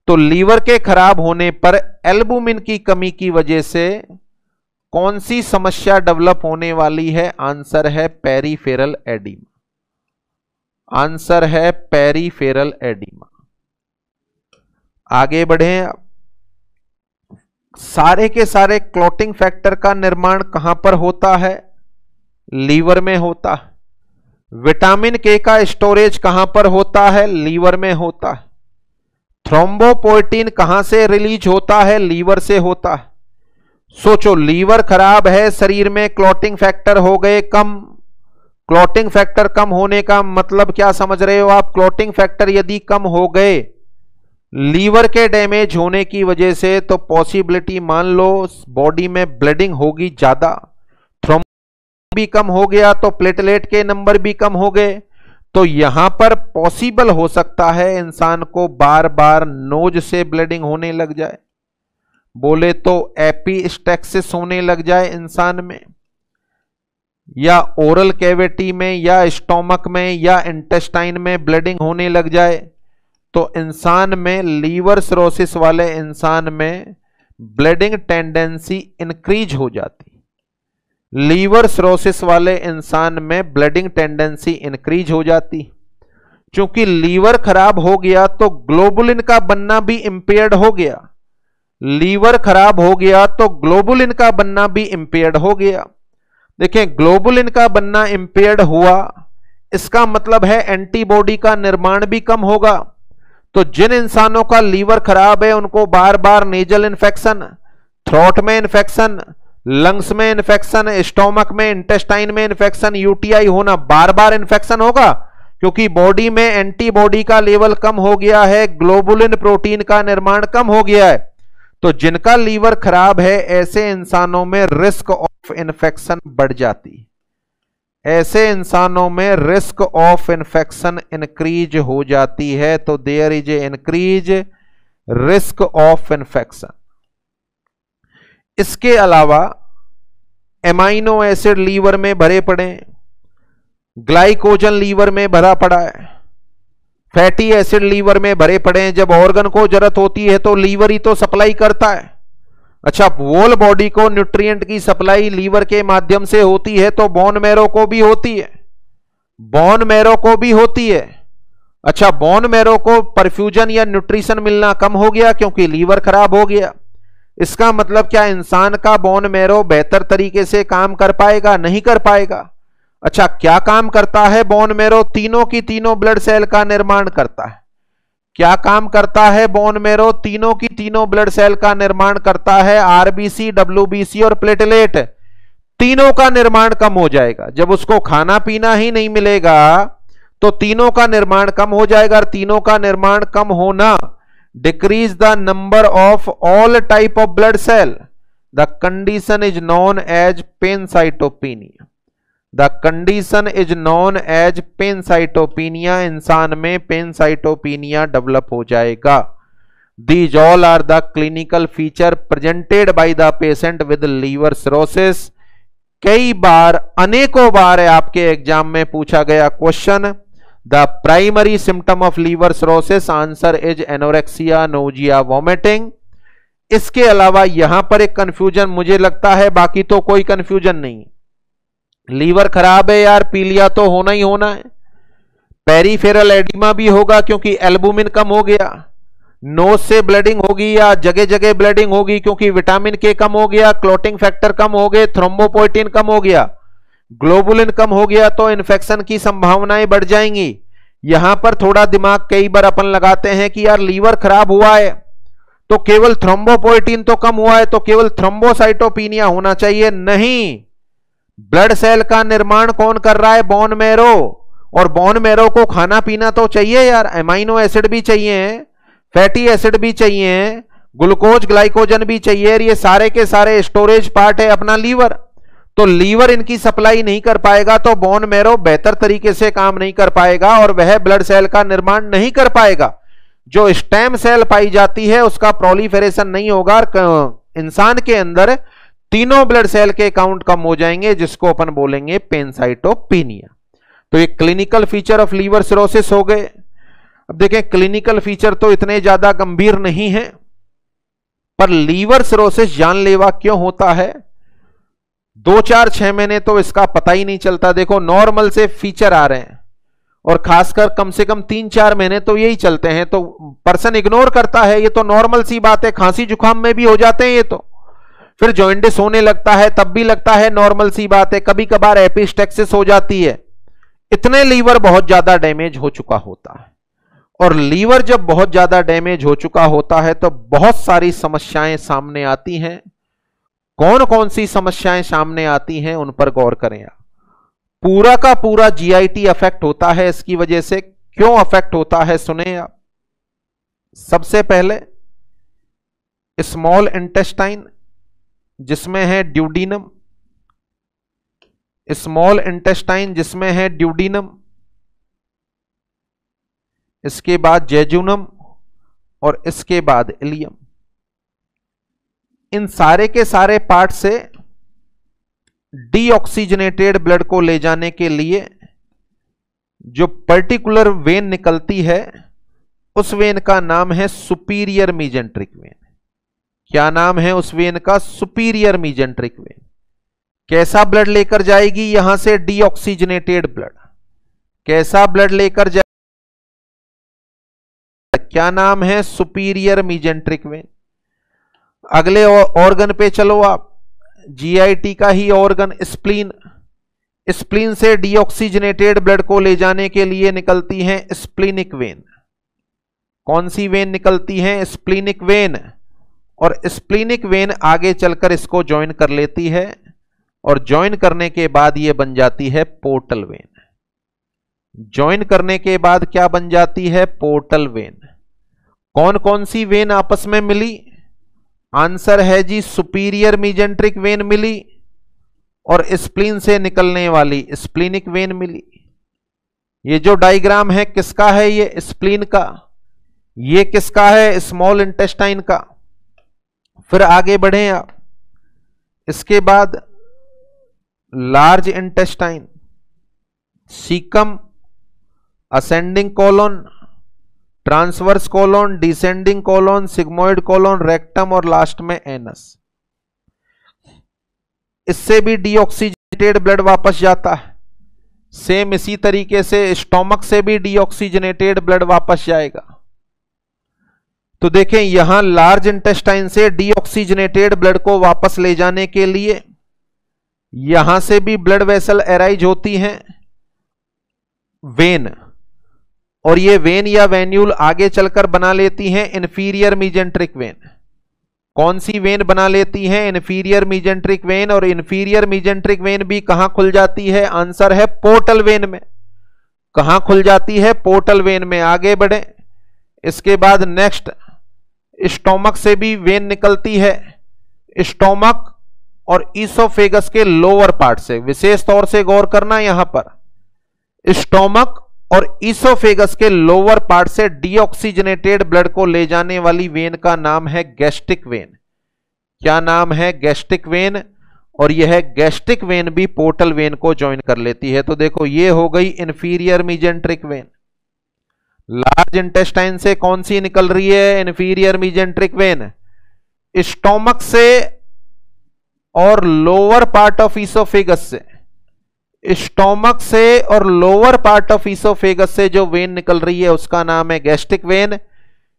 [SPEAKER 1] तो लीवर के खराब होने पर एल्बुमिन की कमी की वजह से कौन सी समस्या डेवलप होने वाली है? आंसर है पेरिफेरल एडिमा, आंसर है पेरिफेरल एडिमा। आगे बढ़े। सारे के सारे क्लॉटिंग फैक्टर का निर्माण कहां पर होता है? लीवर में होता है। विटामिन के का स्टोरेज कहां पर होता है? लीवर में होता है। थ्रोम्बोपोएटिन कहां से रिलीज होता है? लीवर से होता है। सोचो, लीवर खराब है, शरीर में क्लॉटिंग फैक्टर हो गए कम। क्लॉटिंग फैक्टर कम होने का मतलब क्या समझ रहे हो आप? क्लॉटिंग फैक्टर यदि कम हो गए लीवर के डैमेज होने की वजह से, तो पॉसिबिलिटी मान लो बॉडी में ब्लीडिंग होगी ज्यादा। थ्रोम्बोसिस भी कम हो गया तो प्लेटलेट के नंबर भी कम हो गए। तो यहां पर पॉसिबल हो सकता है इंसान को बार बार नोज से ब्लीडिंग होने लग जाए, बोले तो एपिस्टेक्सिस होने लग जाए इंसान में, या ओरल कैविटी में, या स्टोमक में, या इंटेस्टाइन में ब्लीडिंग होने लग जाए। तो इंसान में, लीवर सिरोसिस वाले इंसान में ब्लीडिंग टेंडेंसी इंक्रीज हो जाती। लीवर सिरोसिस वाले इंसान में ब्लीडिंग टेंडेंसी इंक्रीज हो जाती। क्योंकि लीवर खराब हो गया तो ग्लोबुलिन का बनना भी इंपेयर्ड हो गया। लीवर खराब हो गया तो ग्लोबुलिन का बनना भी इंपेयर्ड हो गया। देखें, ग्लोबुलिन का बनना इंपेयर्ड हुआ, इसका मतलब है एंटीबॉडी का निर्माण भी कम होगा। तो जिन इंसानों का लीवर खराब है उनको बार बार नेजल इन्फेक्शन, थ्रोट में इन्फेक्शन, लंग्स में इन्फेक्शन, स्टोमक में, इंटेस्टाइन में इन्फेक्शन, यूटीआई होना, बार बार इन्फेक्शन होगा, क्योंकि बॉडी में एंटीबॉडी का लेवल कम हो गया है, ग्लोबुलिन प्रोटीन का निर्माण कम हो गया है। तो जिनका लीवर खराब है ऐसे इंसानों में रिस्क ऑफ इन्फेक्शन बढ़ जाती, ऐसे इंसानों में रिस्क ऑफ इन्फेक्शन इंक्रीज हो जाती है। तो there is a increase risk of infection. इसके अलावा एमाइनो एसिड लीवर में भरे पड़े, ग्लाइकोजन लीवर में भरा पड़ा है, फैटी एसिड लीवर में भरे पड़े हैं, जब ऑर्गन को जरूरत होती है तो लीवर ही तो सप्लाई करता है। अच्छा, होल बॉडी को न्यूट्रिएंट की सप्लाई लीवर के माध्यम से होती है तो बोन मैरो को भी होती है, बोन मैरो को भी होती है। अच्छा, बोन मैरो को परफ्यूजन या न्यूट्रिशन मिलना कम हो गया क्योंकि लीवर खराब हो गया। इसका मतलब क्या इंसान का बोन मैरो बेहतर तरीके से काम कर पाएगा? नहीं कर पाएगा। अच्छा, क्या काम करता है बोन मैरो? तीनों की तीनों ब्लड सेल का निर्माण करता है। क्या काम करता है बोन मैरो? तीनों की तीनों ब्लड सेल का निर्माण करता है। आरबीसी, डब्ल्यूबीसी और प्लेटलेट, तीनों का निर्माण कम हो जाएगा। जब उसको खाना पीना ही नहीं मिलेगा तो तीनों का निर्माण कम हो जाएगा, और तीनों का निर्माण कम होना decrease the number of all type of blood cell. The condition is known as pancytopenia. The condition is known as pancytopenia. इंसान में पेनसाइटोपिनिया डेवलप हो जाएगा। These all are the clinical feature presented by the patient with liver cirrhosis. कई बार, अनेकों बार आपके exam में पूछा गया question, the primary symptom of liver cirrhosis, answer is anorexia, nausea, vomiting. इसके अलावा यहां पर एक कंफ्यूजन मुझे लगता है, बाकी तो कोई कंफ्यूजन नहीं। लीवर खराब है यार, पीलिया तो होना ही होना है। पेरिफेरल एडिमा भी होगा क्योंकि एल्बुमिन कम हो गया। नोज से ब्लीडिंग होगी या जगह जगह ब्लीडिंग होगी क्योंकि विटामिन के कम हो गया, क्लोटिंग फैक्टर कम हो गए, थ्रोम्बोपोइटिन कम हो गया, ग्लोबुलिन कम हो गया, तो इन्फेक्शन की संभावनाएं बढ़ जाएंगी। यहां पर थोड़ा दिमाग कई बार अपन लगाते हैं कि यार लीवर खराब हुआ है तो केवल थ्रोम्बोपोइटिन तो कम हुआ है तो केवल थ्रोम्बोसाइटोपिनिया होना चाहिए। नहीं, ब्लड सेल का निर्माण कौन कर रहा है? Bone marrow. और बोन मैरो को खाना पीना तो चाहिए यार, अमाइनो एसिड भी चाहिए, फैटी एसिड भी चाहिए, ग्लूकोज ग्लाइकोजन भी चाहिए। ये सारे के सारे स्टोरेज पार्ट है अपना लीवर। तो लीवर इनकी सप्लाई नहीं कर पाएगा तो बोन मैरो बेहतर तरीके से काम नहीं कर पाएगा और वह ब्लड सेल का निर्माण नहीं कर पाएगा। जो स्टेम सेल पाई जाती है उसका प्रोलिफेरेशन नहीं होगा। इंसान के अंदर तीनों ब्लड सेल के काउंट कम हो जाएंगे, जिसको अपन बोलेंगे पेनसाइटोपिनिया। तो ये clinical feature of liver cirrhosis हो गए। अब देखें, क्लिनिकल फीचर तो इतने ज्यादा गंभीर नहीं है, पर लीवर सिरोसिस जानलेवा क्यों होता है 2-4-6 महीने तो इसका पता ही नहीं चलता। देखो, नॉर्मल से फीचर आ रहे हैं और खासकर कम से कम 3-4 महीने तो यही चलते हैं, तो पर्सन इग्नोर करता है। ये तो नॉर्मल सी बात है, खांसी जुकाम में भी हो जाते हैं ये तो। फिर जॉइंटिस होने लगता है तब भी लगता है नॉर्मल सी बात है, कभी कभार एपिस्टेक्सिस हो जाती है। इतने लीवर बहुत ज्यादा डैमेज हो चुका होता है, और लीवर जब बहुत ज्यादा डैमेज हो चुका होता है तो बहुत सारी समस्याएं सामने आती हैं। कौन कौन सी समस्याएं सामने आती हैं उन पर गौर करें आप। पूरा का पूरा जीआईटी अफेक्ट होता है। इसकी वजह से क्यों अफेक्ट होता है सुने आप। सबसे पहले स्मॉल इंटेस्टाइन जिसमें है ड्यूडीनम, स्मॉल इंटेस्टाइन जिसमें है ड्यूडीनम, इसके बाद जेजुनम और इसके बाद इलियम। इन सारे के सारे पार्ट से डीऑक्सीजनेटेड ब्लड को ले जाने के लिए जो पर्टिकुलर वेन निकलती है उस वेन का नाम है सुपीरियर मीजेंट्रिक वेन। क्या नाम है उस वेन का? Superior mesenteric when. कैसा ब्लड लेकर जाएगी यहां से? Deoxygenated blood. कैसा ब्लड लेकर जाएगी? क्या नाम है? Superior mesenteric when. अगले ऑर्गन पे चलो आप, जीआईटी का ही ऑर्गन स्प्लीन। स्प्लीन से डीऑक्सीजनेटेड ब्लड को ले जाने के लिए निकलती है स्प्लीनिक वेन। कौन सी वेन निकलती है? Splenic when. और स्प्लीनिक वेन आगे चलकर इसको ज्वाइन कर लेती है, और ज्वाइन करने के बाद ये बन जाती है पोर्टल वेन। ज्वाइन करने के बाद क्या बन जाती है? Portal vein. कौन कौन सी वेन आपस में मिली? आंसर है जी सुपीरियर मीजेंट्रिक वेन मिली, और स्प्लीन से निकलने वाली स्प्लीनिक वेन मिली। ये जो डायग्राम है किसका है? ये स्प्लीन का। ये किसका है? स्मॉल इंटेस्टाइन का। फिर आगे बढ़े आप, इसके बाद large intestine, caecum, ascending colon, transverse colon, descending colon, sigmoid colon, rectum और लास्ट में एनस। इससे भी डीऑक्सीजनेटेड ब्लड वापस जाता है। सेम इसी तरीके से स्टोमक से भी डीऑक्सीजनेटेड ब्लड वापस जाएगा। तो देखें यहां लार्ज इंटेस्टाइन से डीऑक्सीजनेटेड ब्लड को वापस ले जाने के लिए यहां से भी ब्लड वेसल एराइज होती हैं, वेन, और ये वेन या वेन्यूल आगे चलकर बना लेती हैं इंफीरियर मीजेंट्रिक वेन। कौन सी वेन बना लेती हैं? Inferior mesenteric when. और इंफीरियर मीजेंट्रिक वेन भी कहां खुल जाती है? आंसर है पोर्टल वेन में। कहां खुल जाती है? पोर्टल वेन में। आगे बढ़े, इसके बाद नेक्स्ट स्टोमक से भी वेन निकलती है। स्टोमक और ईसोफेगस के लोअर पार्ट से, विशेष तौर से गौर करना यहां पर, स्टोमक और ईसोफेगस के लोअर पार्ट से डीऑक्सीजनेटेड ब्लड को ले जाने वाली वेन का नाम है गैस्ट्रिक वेन। क्या नाम है? Gastric when. और यह गैस्ट्रिक वेन भी पोर्टल वेन को ज्वाइन कर लेती है। तो देखो ये हो गई inferior mesenteric when. Large intestine से कौन सी निकल रही है? Inferior mesenteric vein. स्टोमक से और लोअर पार्ट ऑफ ईसोफेगस से, स्टोमक से और लोअर पार्ट ऑफ ईसोफेगस से जो वेन निकल रही है उसका नाम है गैस्ट्रिक वेन।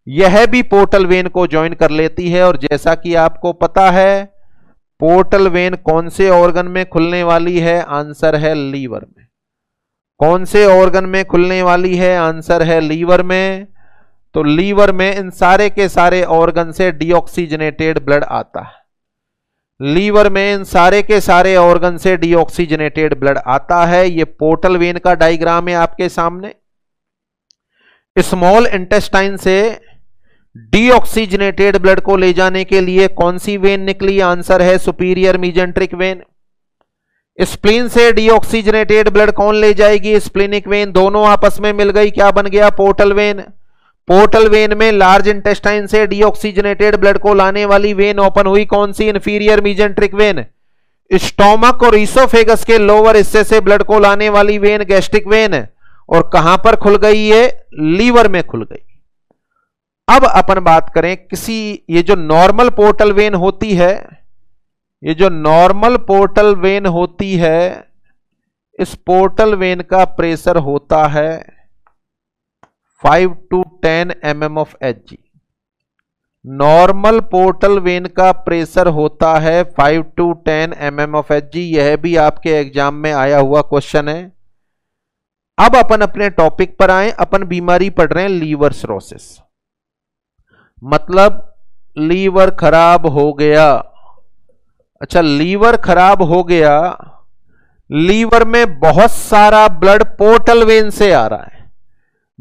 [SPEAKER 1] यह भी पोर्टल वेन को ज्वाइन कर लेती है। और जैसा कि आपको पता है पोर्टल वेन कौन से ऑर्गन में खुलने वाली है? आंसर है लीवर में। कौन से ऑर्गन में खुलने वाली है? आंसर है लीवर में। तो लीवर में इन सारे के सारे ऑर्गन से डीऑक्सीजनेटेड ब्लड आता है। लीवर में इन सारे के सारे ऑर्गन से डीऑक्सीजनेटेड ब्लड आता है। ये पोर्टल वेन का डायग्राम है आपके सामने। स्मॉल इंटेस्टाइन से डीऑक्सीजनेटेड ब्लड को ले जाने के लिए कौन सी वेन निकली? आंसर है सुपीरियर मीजेंट्रिक वेन। स्प्लीन से डीऑक्सीजनेटेड ब्लड कौन ले जाएगी? Splenic vein. दोनों आपस में मिल गई, क्या बन गया? Portal vein. पोर्टल वेन में लार्ज इंटेस्टाइन से डीऑक्सीजनेटेड ब्लड को लाने वाली वेन ओपन हुई, कौन सी? Inferior mesenteric vein. स्टोमक और ईसोफेगस के लोअर हिस्से से ब्लड को लाने वाली वेन गैस्ट्रिक वेन। और कहां पर खुल गई? ये लीवर में खुल गई। अब अपन बात करें किसी, ये जो नॉर्मल पोर्टल वेन होती है, ये जो नॉर्मल पोर्टल वेन होती है, इस पोर्टल वेन का प्रेशर होता है 5 to 10 mm of Hg। Normal portal vein का प्रेशर होता है 5 to 10 mm of Hg। यह भी आपके एग्जाम में आया हुआ क्वेश्चन है। अब अपन अपने टॉपिक पर आए। अपन बीमारी पढ़ रहे हैं लीवर सिरोसिस, मतलब लीवर खराब हो गया। अच्छा, लीवर खराब हो गया, लीवर में बहुत सारा ब्लड पोर्टल वेन से आ रहा है।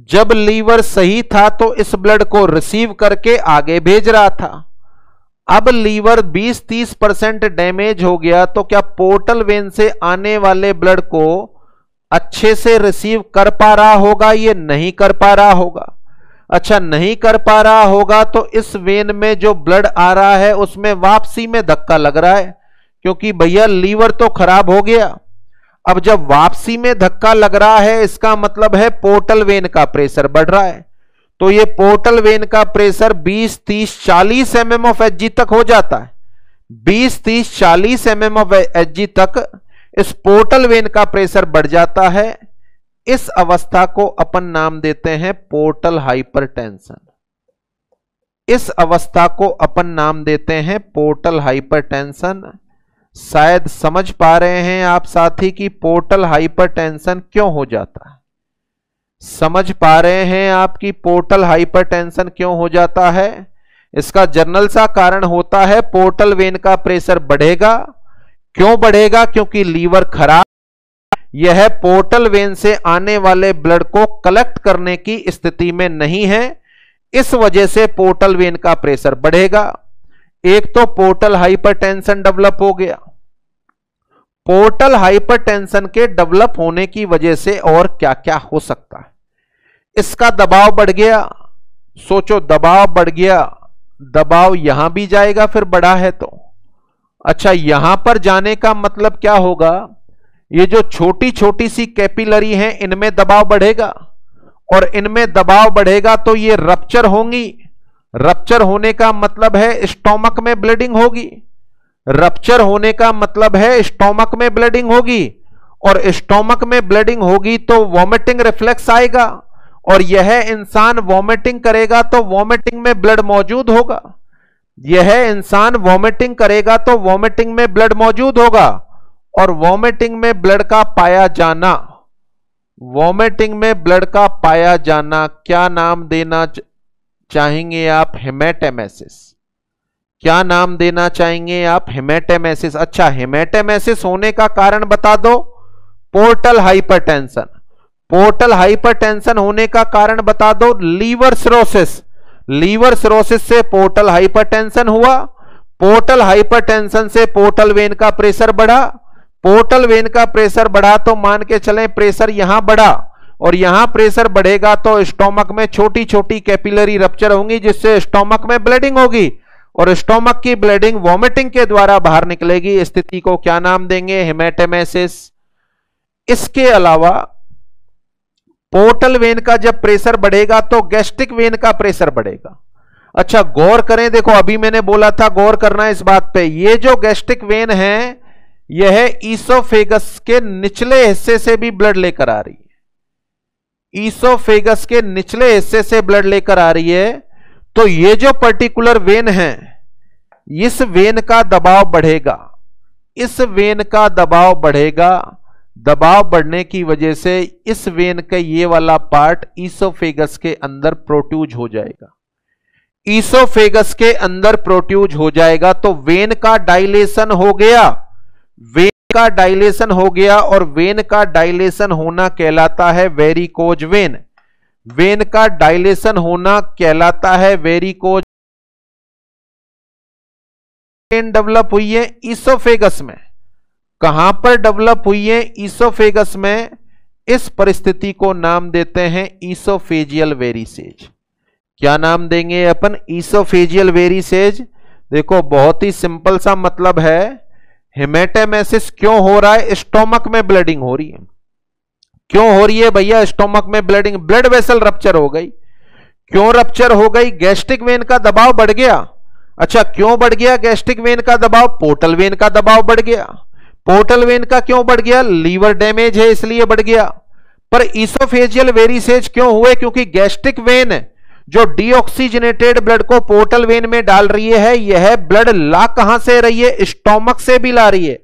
[SPEAKER 1] जब लीवर सही था तो इस ब्लड को रिसीव करके आगे भेज रहा था। अब लीवर 20-30% डैमेज हो गया तो क्या पोर्टल वेन से आने वाले ब्लड को अच्छे से रिसीव कर पा रहा होगा? ये नहीं कर पा रहा होगा। अच्छा, नहीं कर पा रहा होगा तो इस वेन में जो ब्लड आ रहा है उसमें वापसी में धक्का लग रहा है, क्योंकि भैया लीवर तो खराब हो गया। अब जब वापसी में धक्का लग रहा है इसका मतलब है पोर्टल वेन का प्रेशर बढ़ रहा है। तो ये पोर्टल वेन का प्रेशर 20, 30, 40 mm of Hg तक हो जाता है। 20, 30, 40 mm of Hg तक इस पोर्टल वेन का प्रेशर बढ़ जाता है। इस अवस्था को अपन नाम देते हैं पोर्टल हाइपरटेंशन। इस अवस्था को अपन नाम देते हैं पोर्टल हाइपरटेंशन। शायद समझ पा रहे हैं आप साथी कि पोर्टल हाइपरटेंशन क्यों हो जाता है। समझ पा रहे हैं आप कि पोर्टल हाइपरटेंशन क्यों हो जाता है। इसका जनरल सा कारण होता है पोर्टल वेन का प्रेशर बढ़ेगा। क्यों बढ़ेगा? क्योंकि लीवर खराब, यह पोर्टल वेन से आने वाले ब्लड को कलेक्ट करने की स्थिति में नहीं है। इस वजह से पोर्टल वेन का प्रेशर बढ़ेगा। एक तो पोर्टल हाइपरटेंशन डेवलप हो गया। पोर्टल हाइपरटेंशन के डेवलप होने की वजह से और क्या क्या हो सकता है? इसका दबाव बढ़ गया। सोचो, दबाव बढ़ गया, दबाव यहां भी जाएगा फिर बढ़ा है तो। अच्छा, यहां पर जाने का मतलब क्या होगा? ये जो छोटी छोटी सी कैपिलरी हैं इनमें दबाव बढ़ेगा और इनमें दबाव बढ़ेगा तो ये रप्चर होंगी। रप्चर होने का मतलब है स्टोमक में ब्लीडिंग होगी। रप्चर होने का मतलब है स्टोमक में ब्लीडिंग होगी, और स्टोमक में ब्लीडिंग होगी तो वॉमिटिंग रिफ्लेक्स आएगा, और यह इंसान वॉमिटिंग करेगा तो वॉमिटिंग में ब्लड मौजूद होगा। यह इंसान वॉमिटिंग करेगा तो वॉमिटिंग में ब्लड मौजूद होगा, और वॉमिटिंग में ब्लड का पाया जाना, वॉमिटिंग में ब्लड का पाया जाना क्या नाम देना चाहेंगे आप? हेमेटेमेसिस। क्या नाम देना चाहेंगे आप? हेमेटेमेसिस। अच्छा, हेमेटेमेसिस होने का कारण बता दो। Portal hypertension. पोर्टल हाइपरटेंशन होने का कारण बता दो। Liver cirrhosis. लीवर सिरोसिस से पोर्टल हाइपरटेंशन हुआ। पोर्टल हाइपरटेंशन से पोर्टल वेन का प्रेशर बढ़ा। पोर्टल वेन का प्रेशर बढ़ा तो मान के चलें प्रेशर यहां बढ़ा, और यहां प्रेशर बढ़ेगा तो स्टोमक में छोटी छोटी कैपिलरी रप्चर होंगी, जिससे स्टोमक में ब्लीडिंग होगी, और स्टोमक की ब्लीडिंग वॉमिटिंग के द्वारा बाहर निकलेगी। इस स्थिति को क्या नाम देंगे? हेमेटेमेसिस। इसके अलावा पोर्टल वेन का जब प्रेशर बढ़ेगा तो गैस्ट्रिक वेन का प्रेशर बढ़ेगा। अच्छा, गौर करें, देखो अभी मैंने बोला था गौर करना इस बात पे। ये जो गैस्ट्रिक वेन है यह ईसोफेगस के निचले हिस्से से भी ब्लड लेकर आ रही है। ईसोफेगस के निचले हिस्से से ब्लड लेकर आ रही है। तो ये जो पर्टिकुलर वेन है, इस वेन का दबाव बढ़ेगा। इस वेन का दबाव बढ़ेगा। दबाव बढ़ने की वजह से इस वेन का ये वाला पार्ट ईसोफेगस के अंदर प्रोट्यूज हो जाएगा। ईसोफेगस के अंदर प्रोट्यूज हो जाएगा तो वेन का डायलेशन हो गया। वेन का डायलेशन हो गया, और वेन का डायलेशन होना कहलाता है वेरिकोज वेन। वेन का डायलेशन होना कहलाता है वेरिकोज वेन। डेवलप हुई है ईसोफेगस में। कहां पर डेवलप हुई है? ईसोफेगस में। इस परिस्थिति को नाम देते हैं ईसोफेजियल वेरिसेज। क्या नाम देंगे अपन? ईसोफेजियल वेरिसेज। देखो बहुत ही सिंपल सा मतलब है। हेमेटेमेसिस क्यों हो रहा है? स्टोमक में ब्लीडिंग हो रही है। क्यों हो रही है भैया स्टोमक में ब्लीडिंग? ब्लड वेसल रप्चर हो गई। क्यों रप्चर हो गई? गैस्ट्रिक वेन का दबाव बढ़ गया। अच्छा, क्यों बढ़ गया गैस्ट्रिक वेन का दबाव? पोर्टल वेन का दबाव बढ़ गया। पोर्टल वेन का क्यों बढ़ गया? लीवर डैमेज है इसलिए बढ़ गया। पर ईसोफेजियल वेरिसेज क्यों हुए? क्योंकि गैस्ट्रिक वेन जो डीऑक्सीजनेटेड ब्लड को पोर्टल वेन में डाल रही है, यह ब्लड ला कहां से रही है? स्टोमक से भी ला रही है,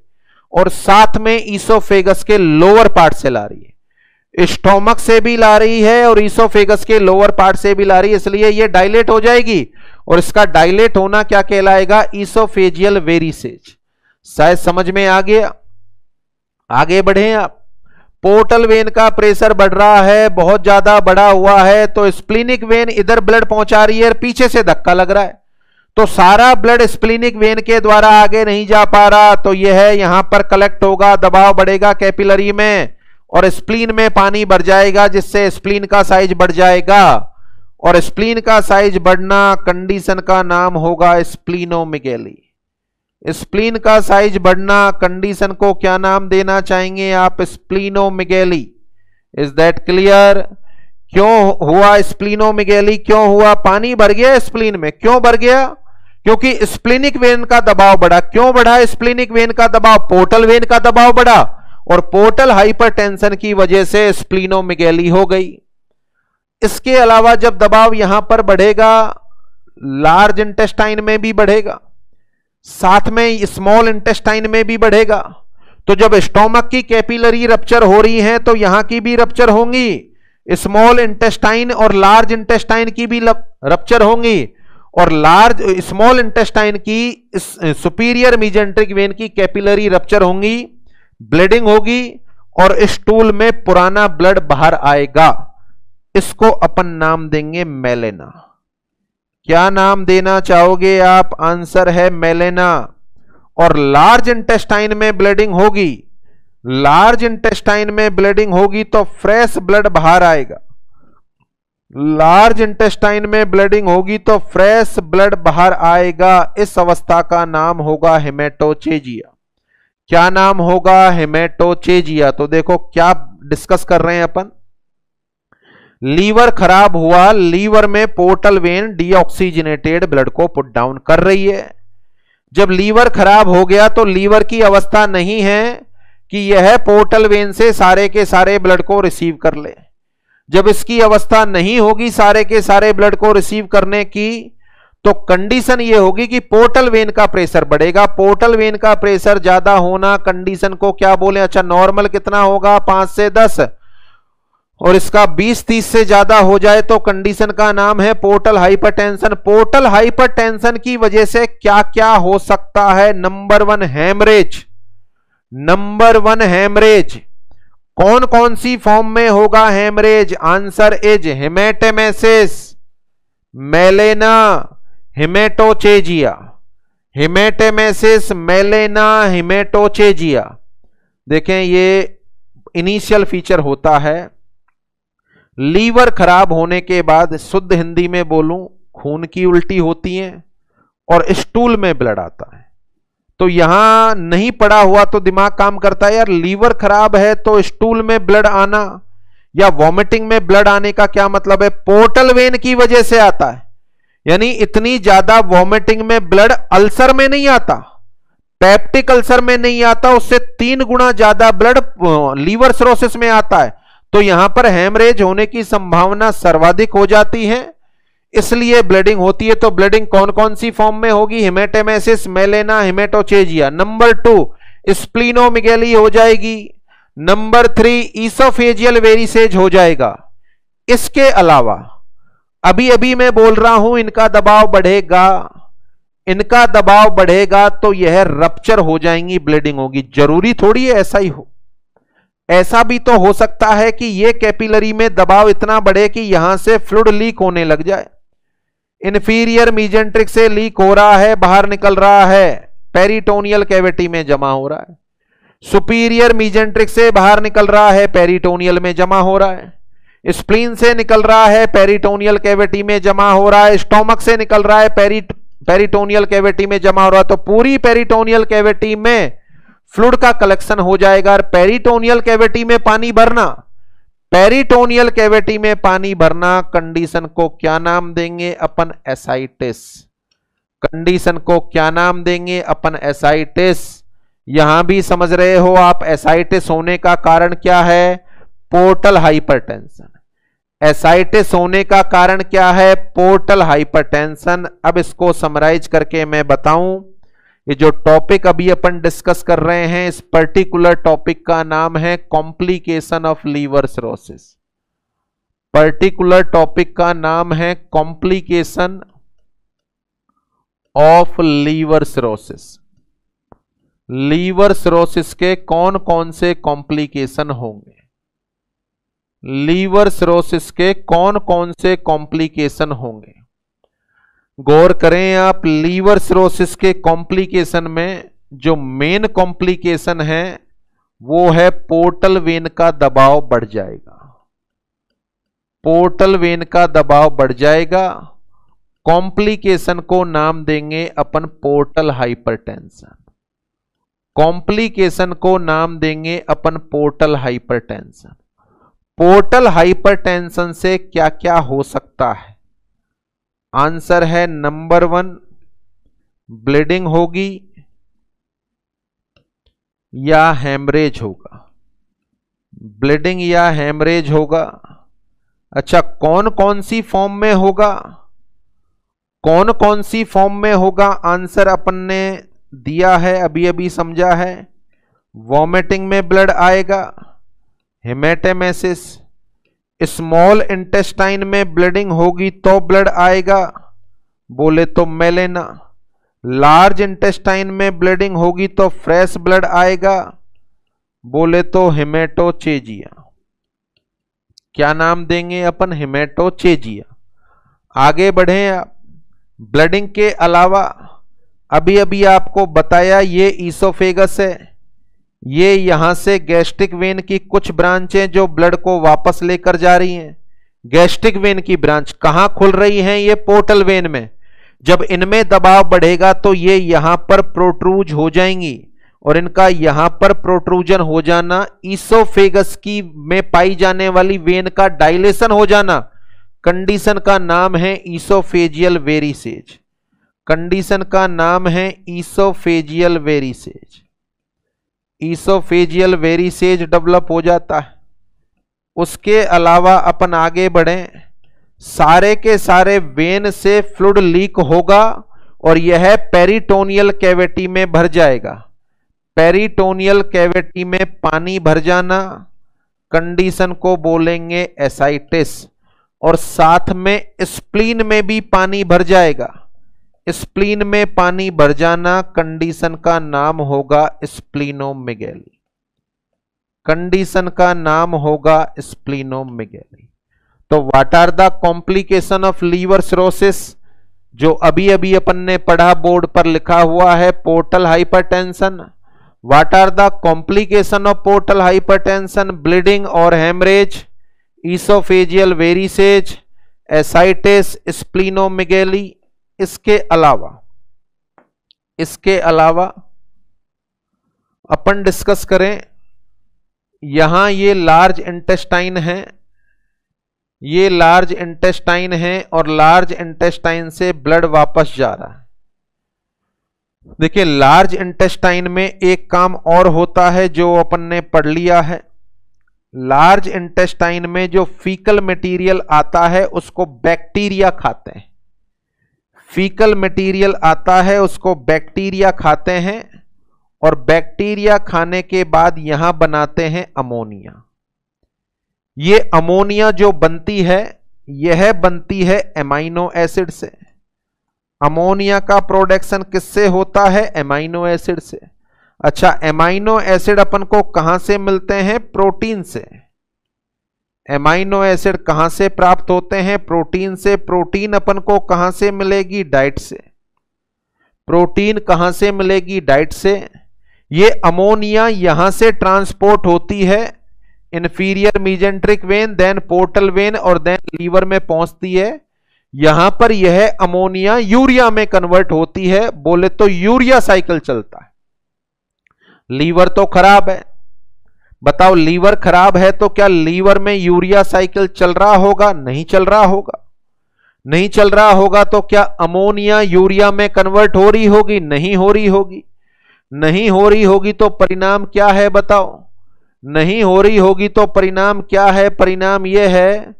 [SPEAKER 1] और साथ में ईसोफेगस के लोअर पार्ट से ला रही है। स्टोमक से भी ला रही है और ईसोफेगस के लोअर पार्ट से भी ला रही है, इसलिए यह डायलेट हो जाएगी, और इसका डायलेट होना क्या कहलाएगा? ईसोफेजियल वेरिसेज। शायद समझ में आ गया। आगे बढ़े आप। पोर्टल वेन का प्रेशर बढ़ रहा है, बहुत ज्यादा बढ़ा हुआ है, तो स्प्लीनिक वेन इधर ब्लड पहुंचा रही है, पीछे से धक्का लग रहा है, तो सारा ब्लड स्प्लीनिक वेन के द्वारा आगे नहीं जा पा रहा, तो यह यहां पर कलेक्ट होगा, दबाव बढ़ेगा कैपिलरी में, और स्प्लीन में पानी भर जाएगा, जिससे स्प्लीन का साइज बढ़ जाएगा, और स्प्लीन का साइज बढ़ना कंडीशन का नाम होगा स्प्लीनोमेगेली। स्प्लीन का साइज बढ़ना कंडीशन को क्या नाम देना चाहेंगे आप? स्प्लीनोमेगेली। Is that clear? क्यों हुआ स्प्लीनोमेगेली? क्यों हुआ? पानी भर गया स्प्लीन में। क्यों भर गया? क्योंकि स्प्लीनिक वेन का दबाव बढ़ा। क्यों बढ़ा स्प्लीनिक वेन का दबाव? पोर्टल वेन का दबाव बढ़ा, और पोर्टल हाइपरटेंशन की वजह से स्प्लीनोमेगेली हो गई। इसके अलावा जब दबाव यहां पर बढ़ेगा, लार्ज इंटेस्टाइन में भी बढ़ेगा, साथ में स्मॉल इंटेस्टाइन में भी बढ़ेगा। तो जब स्टोमक की कैपिलरी रप्चर हो रही है तो यहां की भी रप्चर होंगी, स्मॉल इंटेस्टाइन और लार्ज इंटेस्टाइन की भी रप्चर होंगी, और स्मॉल इंटेस्टाइन की सुपीरियर मेजेंट्रिक वेन की कैपिलरी रप्चर होंगी, ब्लीडिंग होगी, और स्टूल में पुराना ब्लड बाहर आएगा। इसको अपन नाम देंगे मेलेना। क्या नाम देना चाहोगे आप? आंसर है मेलेना। और लार्ज इंटेस्टाइन में ब्लीडिंग होगी, लार्ज इंटेस्टाइन में ब्लीडिंग होगी तो फ्रेश ब्लड बाहर आएगा। लार्ज इंटेस्टाइन में ब्लीडिंग होगी तो फ्रेश ब्लड बाहर आएगा। इस अवस्था का नाम होगा हेमेटोचेजिया। क्या नाम होगा? हेमेटोचेजिया। तो देखो क्या डिस्कस कर रहे हैं अपन? लीवर खराब हुआ, लीवर में पोर्टल वेन डीऑक्सीजनेटेड ब्लड को पुट डाउन कर रही है। जब लीवर खराब हो गया तो लीवर की अवस्था नहीं है कि यह पोर्टल वेन से सारे के सारे ब्लड को रिसीव कर ले। जब इसकी अवस्था नहीं होगी सारे के सारे ब्लड को रिसीव करने की, तो कंडीशन यह होगी कि पोर्टल वेन का प्रेशर बढ़ेगा। पोर्टल वेन का प्रेशर ज्यादा होना कंडीशन को क्या बोले, अच्छा नॉर्मल कितना होगा 5 से 10, और इसका 20-30 से ज्यादा हो जाए तो कंडीशन का नाम है पोर्टल हाइपरटेंशन। पोर्टल हाइपरटेंशन की वजह से क्या क्या हो सकता है? Number 1 haemorrhage. Number 1 haemorrhage. कौन कौन सी फॉर्म में होगा haemorrhage? Answer is haematemesis, melaena, haematochezia. Haematemesis, melaena, haematochezia. देखें ये इनिशियल फीचर होता है। लीवर खराब होने के बाद, शुद्ध हिंदी में बोलूं, खून की उल्टी होती है और स्टूल में ब्लड आता है। तो यहां नहीं पड़ा हुआ तो दिमाग काम करता है, यार लीवर खराब है तो स्टूल में ब्लड आना या वॉमिटिंग में ब्लड आने का क्या मतलब है? पोर्टल वेन की वजह से आता है। यानी इतनी ज्यादा वॉमिटिंग में ब्लड अल्सर में नहीं आता, पेप्टिक अल्सर में नहीं आता, उससे 3 गुना ज्यादा ब्लड लीवर सिरोसिस में आता है। तो यहां पर हेमरेज होने की संभावना सर्वाधिक हो जाती है, इसलिए ब्लीडिंग होती है। तो ब्लीडिंग कौन कौन सी फॉर्म में होगी? हेमेटेमेसिस, मेलेना, हेमेटोचेजिया। नंबर 2 स्प्लीनोमेगाली हो जाएगी। नंबर 3 ईसोफेजियल वेरिसेज हो जाएगा। इसके अलावा अभी अभी मैं बोल रहा हूं इनका दबाव बढ़ेगा, इनका दबाव बढ़ेगा तो यह रप्चर हो जाएंगी, ब्लीडिंग होगी। जरूरी थोड़ी है ऐसा ही हो, ऐसा भी तो हो सकता है कि यह कैपिलरी में दबाव इतना बढ़े कि यहां से फ्लूइड लीक होने लग जाए। इंफीरियर मीजेंट्रिक से लीक हो रहा है, बाहर निकल रहा है, पेरिटोनियल कैविटी में जमा हो रहा है। सुपीरियर मीजेंट्रिक से बाहर निकल रहा है, पेरिटोनियल में जमा हो रहा है। स्प्लीन से निकल रहा है, पेरिटोनियल कैविटी में जमा हो रहा है। स्टोमक से निकल रहा है, पेरिटोनियल कैविटी में जमा हो रहा है। तो पूरी पेरिटोनियल कैविटी में फ्लूइड का कलेक्शन हो जाएगा। और पेरिटोनियल कैविटी में पानी भरना, पेरिटोनियल कैविटी में पानी भरना कंडीशन को क्या नाम देंगे? अपन एसाइटिस। कंडीशन को क्या नाम देंगे? अपन एसाइटिस। यहां भी समझ रहे हो आप, एसाइटिस होने का कारण क्या है? Portal hypertension. एसाइटिस होने का कारण क्या है? Portal hypertension. अब इसको समराइज करके मैं बताऊं, ये जो टॉपिक अभी अपन डिस्कस कर रहे हैं, इस पर्टिकुलर टॉपिक का नाम है complication of liver cirrhosis. Particular topic का नाम है complication of liver cirrhosis. Liver cirrhosis के कौन कौन से कॉम्प्लिकेशन होंगे? लीवर सिरोसिस के कौन कौन से कॉम्प्लिकेशन होंगे? गौर करें आप, लीवर सिरोसिस के कॉम्प्लिकेशन में जो मेन कॉम्प्लिकेशन है वो है पोर्टल वेन का दबाव बढ़ जाएगा। पोर्टल वेन का दबाव बढ़ जाएगा। कॉम्प्लिकेशन को नाम देंगे अपन पोर्टल हाइपरटेंशन। कॉम्प्लिकेशन को नाम देंगे अपन पोर्टल हाइपरटेंशन। पोर्टल हाइपरटेंशन से क्या क्या हो सकता है? आंसर है नंबर 1 ब्लीडिंग होगी या हेमरेज होगा। ब्लीडिंग या हेमरेज होगा। अच्छा, कौन कौन सी फॉर्म में होगा? कौन कौन सी फॉर्म में होगा? आंसर अपन ने दिया है, अभी अभी समझा है। वॉमिटिंग में ब्लड आएगा, हेमेटेमेसिस। स्मॉल इंटेस्टाइन में ब्लीडिंग होगी तो ब्लड आएगा, बोले तो मेलेना। लार्ज इंटेस्टाइन में ब्लीडिंग होगी तो फ्रेश ब्लड आएगा, बोले तो हेमेटोचेजिया। क्या नाम देंगे अपन? हेमेटोचेजिया। आगे बढ़े आप। ब्लीडिंग के अलावा अभी अभी आपको बताया ये ईसोफेगस है, ये यहां से गैस्ट्रिक वेन की कुछ ब्रांचें जो ब्लड को वापस लेकर जा रही हैं। गैस्ट्रिक वेन की ब्रांच कहां खुल रही हैं? ये पोर्टल वेन में। जब इनमें दबाव बढ़ेगा तो ये यहां पर प्रोट्रूज हो जाएंगी और इनका यहां पर प्रोट्रूजन हो जाना, ईसोफेगस की में पाई जाने वाली वेन का डायलेशन हो जाना, कंडीशन का नाम है ईसोफेजियल वेरिसेज। कंडीशन का नाम है ईसोफेजियल वेरिसेज। ईसोफेजियल वेरिसेज डेवलप हो जाता है। उसके अलावा अपन आगे बढ़ें, सारे के सारे वेन से फ्लूइड लीक होगा और यह पेरिटोनियल कैविटी में भर जाएगा। पेरिटोनियल कैविटी में पानी भर जाना, कंडीशन को बोलेंगे एसाइटिस। और साथ में स्प्लीन में भी पानी भर जाएगा। स्प्लीन में पानी भर जाना, कंडीशन का नाम होगा स्प्लीनोमेगैली। कंडीशन का नाम होगा स्प्लीनोमेगैली। तो what are the complication of liver cirrhosis, जो अभी अभी अपन ने पढ़ा, बोर्ड पर लिखा हुआ है portal hypertension. What are the complication of portal hypertension? Bleeding और haemorrhage, oesophageal varices, ascites, splenomegaly. इसके अलावा अपन डिस्कस करें, यहां ये लार्ज इंटेस्टाइन है, ये लार्ज इंटेस्टाइन है और लार्ज इंटेस्टाइन से ब्लड वापस जा रहा है। देखिए, लार्ज इंटेस्टाइन में एक काम और होता है जो अपन ने पढ़ लिया है। लार्ज इंटेस्टाइन में जो फीकल मटेरियल आता है उसको बैक्टीरिया खाते हैं। फीकल मटेरियल आता है उसको बैक्टीरिया खाते हैं और बैक्टीरिया खाने के बाद यहां बनाते हैं अमोनिया। ये अमोनिया जो बनती है, यह बनती है एमाइनो एसिड से। अमोनिया का प्रोडक्शन किससे होता है? एमाइनो एसिड से। अच्छा, एमाइनो एसिड अपन को कहां से मिलते हैं? प्रोटीन से। एमाइनो एसिड कहां से प्राप्त होते हैं? प्रोटीन से। प्रोटीन अपन को कहां से मिलेगी? डाइट से। प्रोटीन कहां से मिलेगी? डाइट से। ये अमोनिया यहां से ट्रांसपोर्ट होती है inferior mesenteric vein, then portal vein और देन लीवर में पहुंचती है। यहां पर यह अमोनिया यूरिया में कन्वर्ट होती है। बोले तो यूरिया साइकिल चलता है। लीवर तो खराब है, बताओ, लीवर खराब है तो क्या लीवर में यूरिया साइकिल चल रहा होगा? नहीं चल रहा होगा। नहीं चल रहा होगा तो क्या अमोनिया यूरिया में कन्वर्ट हो रही होगी? नहीं हो रही होगी। नहीं हो रही होगी तो परिणाम क्या है बताओ? नहीं हो रही होगी तो परिणाम क्या है? परिणाम यह है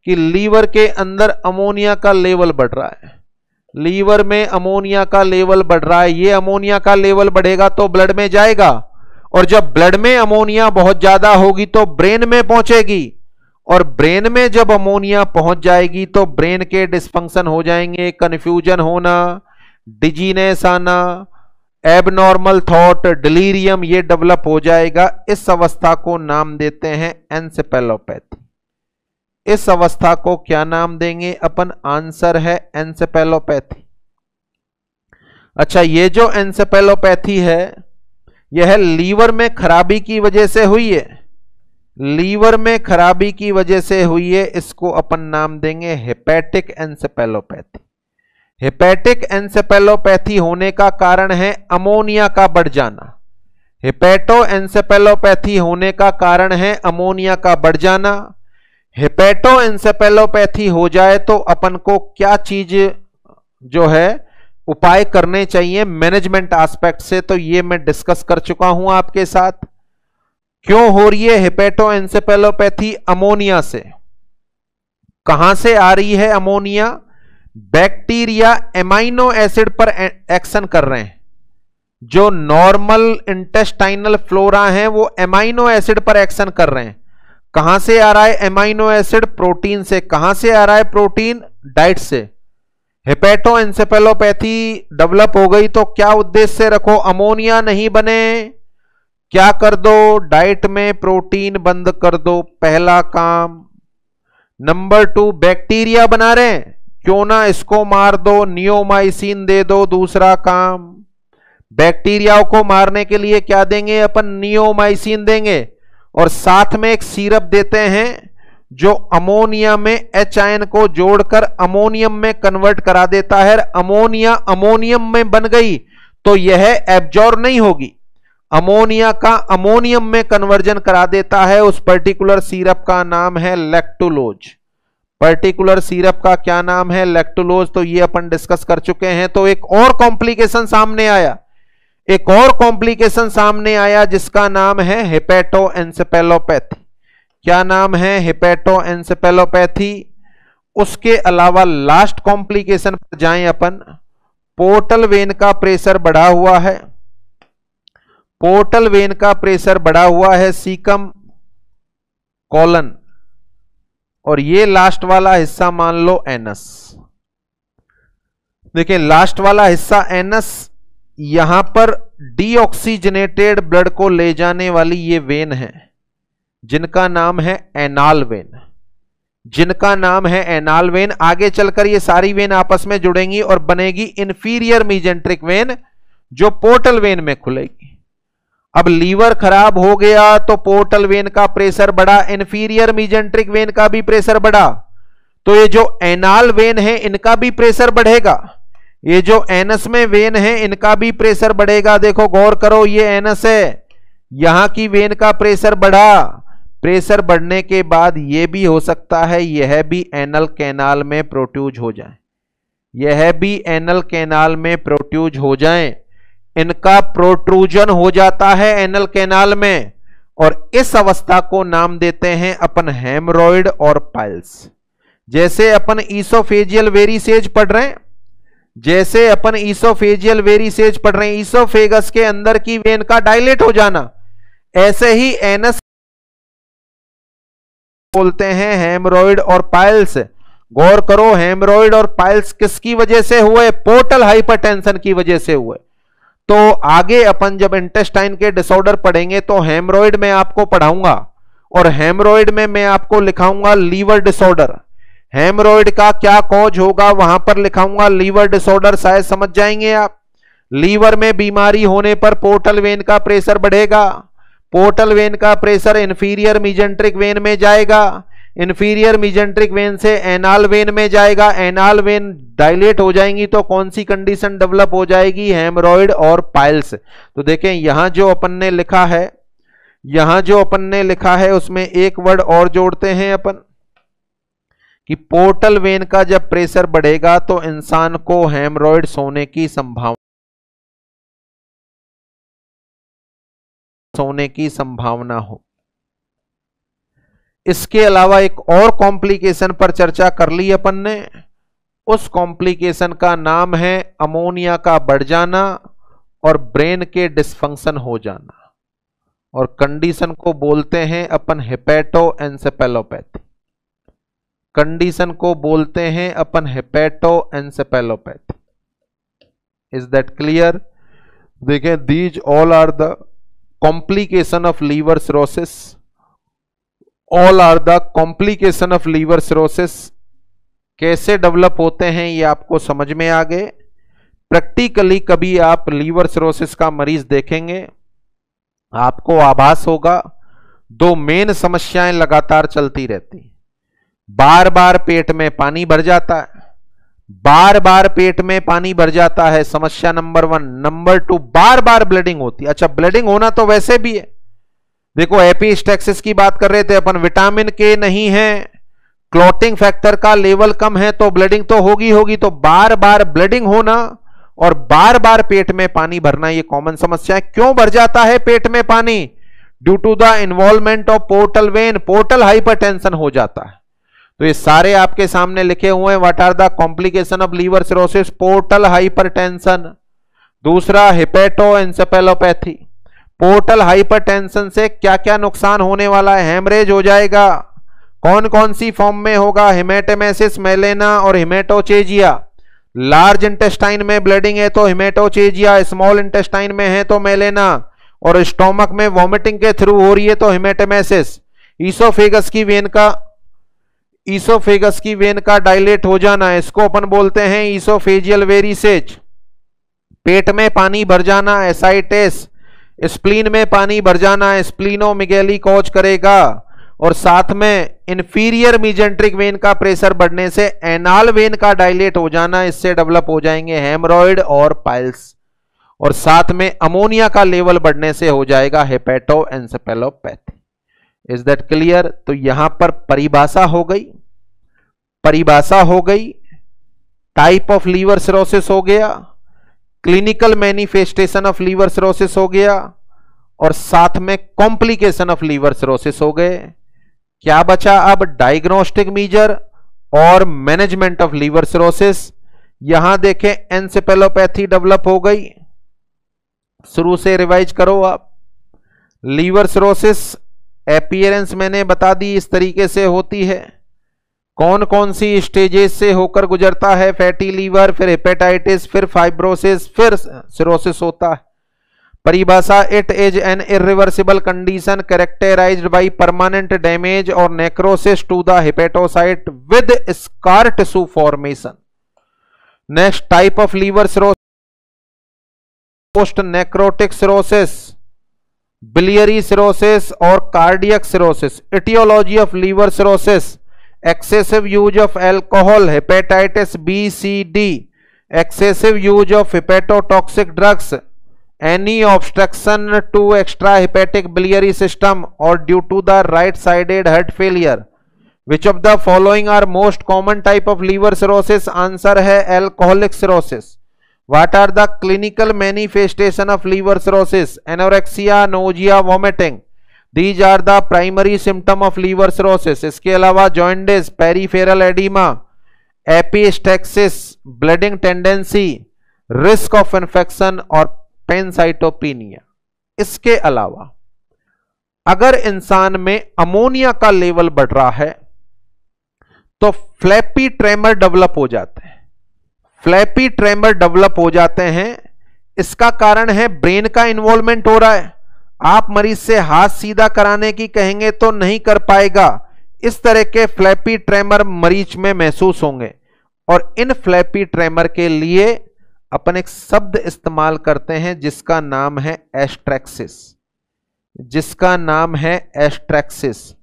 [SPEAKER 1] कि लीवर के अंदर अमोनिया का लेवल बढ़ रहा है। लीवर में अमोनिया का लेवल बढ़ रहा है। ये अमोनिया का लेवल बढ़ेगा तो ब्लड में जाएगा, और जब ब्लड में अमोनिया बहुत ज्यादा होगी तो ब्रेन में पहुंचेगी, और ब्रेन में जब अमोनिया पहुंच जाएगी तो ब्रेन के डिस्फंक्शन हो जाएंगे, कंफ्यूजन होना, डिजीनेस आना, एबनॉर्मल थॉट, डिलीरियम, ये डेवलप हो जाएगा। इस अवस्था को नाम देते हैं एन्सेफेलोपैथी। इस अवस्था को क्या नाम देंगे अपन? आंसर है एन्सेफेलोपैथी। अच्छा, ये जो एन्सेफेलोपैथी है यह लीवर में खराबी की वजह से हुई है। लीवर में खराबी की वजह से हुई है, इसको अपन नाम देंगे हेपेटिक एन्सेफेलोपैथी। हेपेटिक एन्सेफेलोपैथी होने का कारण है अमोनिया का बढ़ जाना। हेपेटो एन्सेफेलोपैथी होने का कारण है अमोनिया का बढ़ जाना। हेपेटो एन्सेफेलोपैथी हो जाए तो अपन को क्या चीज जो है उपाय करने चाहिए मैनेजमेंट एस्पेक्ट से, तो ये मैं डिस्कस कर चुका हूं आपके साथ। क्यों हो रही है हेपेटो एन्सेफेलोपैथी? अमोनिया से। कहां से आ रही है अमोनिया? बैक्टीरिया एमाइनो एसिड पर एक्शन कर रहे हैं। जो नॉर्मल इंटेस्टाइनल फ्लोरा है वो एमाइनो एसिड पर एक्शन कर रहे हैं। कहां से आ रहा है एमाइनो एसिड? प्रोटीन से। कहां से आ रहा है प्रोटीन? डाइट से। हेपेटो एन्सेफेलोपैथी डेवलप हो गई तो क्या उद्देश्य रखो? अमोनिया नहीं बने, क्या कर दो? डाइट में प्रोटीन बंद कर दो, पहला काम। नंबर 2, बैक्टीरिया बना रहे हैं, क्यों ना इसको मार दो, नियोमाइसिन दे दो, दूसरा काम। बैक्टीरिया को मारने के लिए क्या देंगे अपन? नियोमाइसिन देंगे, और साथ में एक सिरप देते हैं जो अमोनिया में H आयन को जोड़कर अमोनियम में कन्वर्ट करा देता है। अमोनिया अमोनियम में बन गई तो यह एब्जॉर्ब नहीं होगी। अमोनिया का अमोनियम में कन्वर्जन करा देता है, उस पर्टिकुलर सिरप का नाम है लैक्टुलोज। पर्टिकुलर सिरप का क्या नाम है? लैक्टुलोज। तो ये अपन डिस्कस कर चुके हैं। तो एक और कॉम्प्लिकेशन सामने आया, एक और कॉम्प्लिकेशन सामने आया जिसका नाम है हेपेटोएन्सेफेलोपैथी। क्या नाम है? हेपेटोएन्सेफेलोपैथी। उसके अलावा लास्ट कॉम्प्लिकेशन पर जाएं अपन। पोर्टल वेन का प्रेशर बढ़ा हुआ है, पोर्टल वेन का प्रेशर बढ़ा हुआ है, सीकम कॉलन, और ये लास्ट वाला हिस्सा मान लो एनस। देखिए लास्ट वाला हिस्सा एनस, यहां पर डीऑक्सीजनेटेड ब्लड को ले जाने वाली ये वेन है जिनका नाम है एनाल वेन, जिनका नाम है एनाल वेन। आगे चलकर ये सारी वेन आपस में जुड़ेंगी और बनेगी इंफीरियर मीजेंट्रिक वेन जो पोर्टल वेन में खुलेगी। अब लीवर खराब हो गया तो पोर्टल वेन का प्रेशर बढ़ा, इंफीरियर मीजेंट्रिक वेन का भी प्रेशर बढ़ा, तो ये जो एनाल वेन है इनका भी प्रेशर बढ़ेगा, ये जो एनस में वेन है इनका भी प्रेशर बढ़ेगा। देखो गौर करो, ये एनस है, यहां की वेन का प्रेशर बढ़ा, प्रेशर बढ़ने के बाद यह भी हो सकता है यह भी एनल कैनाल में प्रोट्यूज हो जाए, यह भी एनल कैनाल में प्रोट्यूज हो जाए। इनका प्रोट्रूजन हो जाता है एनल कैनाल में, और इस अवस्था को नाम देते हैं अपन हेमरॉइड और पाइल्स। जैसे अपन ईसोफेजियल वेरिसेज पढ़ रहे हैं, जैसे अपन ईसोफेजियल वेरिसेज पढ़ रहे हैं, ईसोफेगस के अंदर की वेन का डायलेट हो जाना, ऐसे ही एनस बोलते हैं हेमरॉइड और पाइल्स। गौर करो, हेमरॉइड और पाइल्स किसकी वजह से हुए? पोर्टल हाइपरटेंशन की वजह से हुए। तो आगे अपन जब इंटेस्टाइन के डिसऑर्डर पढ़ेंगे तो हेमरॉइड में आपको पढ़ाऊंगा, और हेमरॉइड में मैं आपको लिखाऊंगा लीवर डिसऑर्डर। हेमरॉइड का क्या कॉज होगा वहां पर लिखाऊंगा लीवर डिसऑर्डर, शायद समझ जाएंगे आप। लीवर में बीमारी होने पर पोर्टल वेन का प्रेशर बढ़ेगा, पोर्टल वेन का प्रेशर इंफीरियर मीजेंट्रिक वेन में जाएगा, इंफीरियर मीजेंट्रिक वेन से एनाल वेन में जाएगा, एनाल वेन डायलेट हो जाएंगी तो कौन सी कंडीशन डेवलप हो जाएगी? हेमरॉइड और पाइल्स। तो देखें यहां जो अपन ने लिखा है, यहां जो अपन ने लिखा है उसमें एक वर्ड और जोड़ते हैं अपन कि पोर्टल वेन का जब प्रेशर बढ़ेगा तो इंसान को हेमरॉइड्स होने की संभावना हो। इसके अलावा एक और कॉम्प्लिकेशन पर चर्चा कर ली अपन ने, उस कॉम्प्लिकेशन का नाम है अमोनिया का बढ़ जाना और ब्रेन के डिसफंक्शन हो जाना, और कंडीशन को बोलते हैं अपन हेपेटोएन्सेफेलोपैथी। कंडीशन को बोलते हैं अपन हेपेटोएन्सेफेलोपैथी। Is that clear? देखें, these all are the complication of liver cirrhosis, all are the complication of liver cirrhosis. कैसे डेवलप होते हैं ये आपको समझ में आ गए। प्रैक्टिकली कभी आप लीवर सिरोसिस का मरीज देखेंगे, आपको आभास होगा दो मेन समस्याएं लगातार चलती रहती। बार बार पेट में पानी भर जाता है, बार बार पेट में पानी भर जाता है, समस्या नंबर 1। नंबर 2, बार बार ब्लीडिंग होती है। अच्छा, ब्लीडिंग होना तो वैसे भी है, देखो एपिस्टैक्सिस की बात कर रहे थे अपन, विटामिन के नहीं है, क्लॉटिंग फैक्टर का लेवल कम है तो ब्लीडिंग तो होगी। तो बार बार ब्लीडिंग होना और बार बार पेट में पानी भरना ये कॉमन समस्या है। क्यों भर जाता है पेट में पानी? Due to the involvement of portal vein, portal hypertension हो जाता है। तो ये सारे आपके सामने लिखे हुए हैं। What are the complication of liver cirrhosis? Portal hypertension. दूसरा हेपेटोएन्सेफेलोपैथी। पोर्टल हाइपरटेंशन से क्या क्या नुकसान होने वाला है? हेमरेज हो जाएगा। कौन कौन सी फॉर्म में होगा? हेमेटेमेसिस, मेलेना और हेमेटोचेजिया। लार्ज इंटेस्टाइन में ब्लीडिंग है तो हेमेटोचेजिया, स्मॉल इंटेस्टाइन में है तो मेलेना, और स्टोमक में वॉमिटिंग के थ्रू हो रही है तो हेमेटेमेसिस। ईसोफेगस की वेन का डायलेट हो जाना, इसको अपन बोलते हैं ईसोफेजियल वेरिसेज। पेट में पानी भर जाना, एसाइटिस। स्प्लीन में पानी भर जाना, स्प्लीनोमेगैली कॉज करेगा। और साथ में इंफीरियर मीजेंट्रिक वेन का प्रेशर बढ़ने से एनाल वेन का डायलेट हो जाना, इससे डेवलप हो जाएंगे हेमरॉइड और पाइल्स। और साथ में अमोनिया का लेवल बढ़ने से हो जाएगा हेपेटोएन्सेफेलोपैथी। Is that clear? तो यहां पर परिभाषा हो गई, टाइप ऑफ लीवर सिरोसिस हो गया, clinical manifestation of liver cirrhosis हो गया, और साथ में कॉम्प्लिकेशन ऑफ लीवर सिरोसिस हो गए। क्या बचा अब? डायग्नोस्टिक मीजर और मैनेजमेंट ऑफ लीवर सिरोसिस। यहां देखें एन्सेफेलोपैथी डेवलप हो गई। शुरू से रिवाइज करो आप। लीवर सिरोसिस अपीयरेंस मैंने बता दी इस तरीके से होती है। कौन कौन सी स्टेजेस से होकर गुजरता है? फैटी लीवर, फिर हेपेटाइटिस, फिर फाइब्रोसिस, फिर सिरोसिस होता है। परिभाषा, it is an irreversible condition characterised by permanent damage और necrosis to the hepatocyte with scar tissue formation. Next type of liver cirrhosis, post necrotic cirrhosis, biliary cirrhosis और cardiac cirrhosis. Etiology of liver cirrhosis, excessive use of alcohol, hepatitis B, C, D, excessive use of hepatotoxic drugs, any obstruction to extrahepatic biliary system or due to the right-sided heart failure. Which of the following are most common type of liver cirrhosis? Answer है alcoholic cirrhosis. What are the clinical manifestation of liver cirrhosis? Anorexia, nausea, vomiting. These are the primary symptom of liver cirrhosis. इसके अलावा jaundice, peripheral oedema, epistaxis, bleeding tendency, risk of infection और पेनसाइटोपिनिया। इसके अलावा अगर इंसान में ammonia का level बढ़ रहा है तो फ्लैपी ट्रेमर डेवलप हो जाते हैं। फ्लैपी ट्रेमर डेवलप हो जाते हैं, इसका कारण है ब्रेन का इन्वॉल्वमेंट हो रहा है। आप मरीज से हाथ सीधा कराने की कहेंगे तो नहीं कर पाएगा। इस तरह के फ्लैपी ट्रेमर मरीज में महसूस होंगे और इन फ्लैपी ट्रेमर के लिए अपन एक शब्द इस्तेमाल करते हैं जिसका नाम है एस्ट्रेक्सिस। जिसका नाम है एस्ट्रेक्सिस।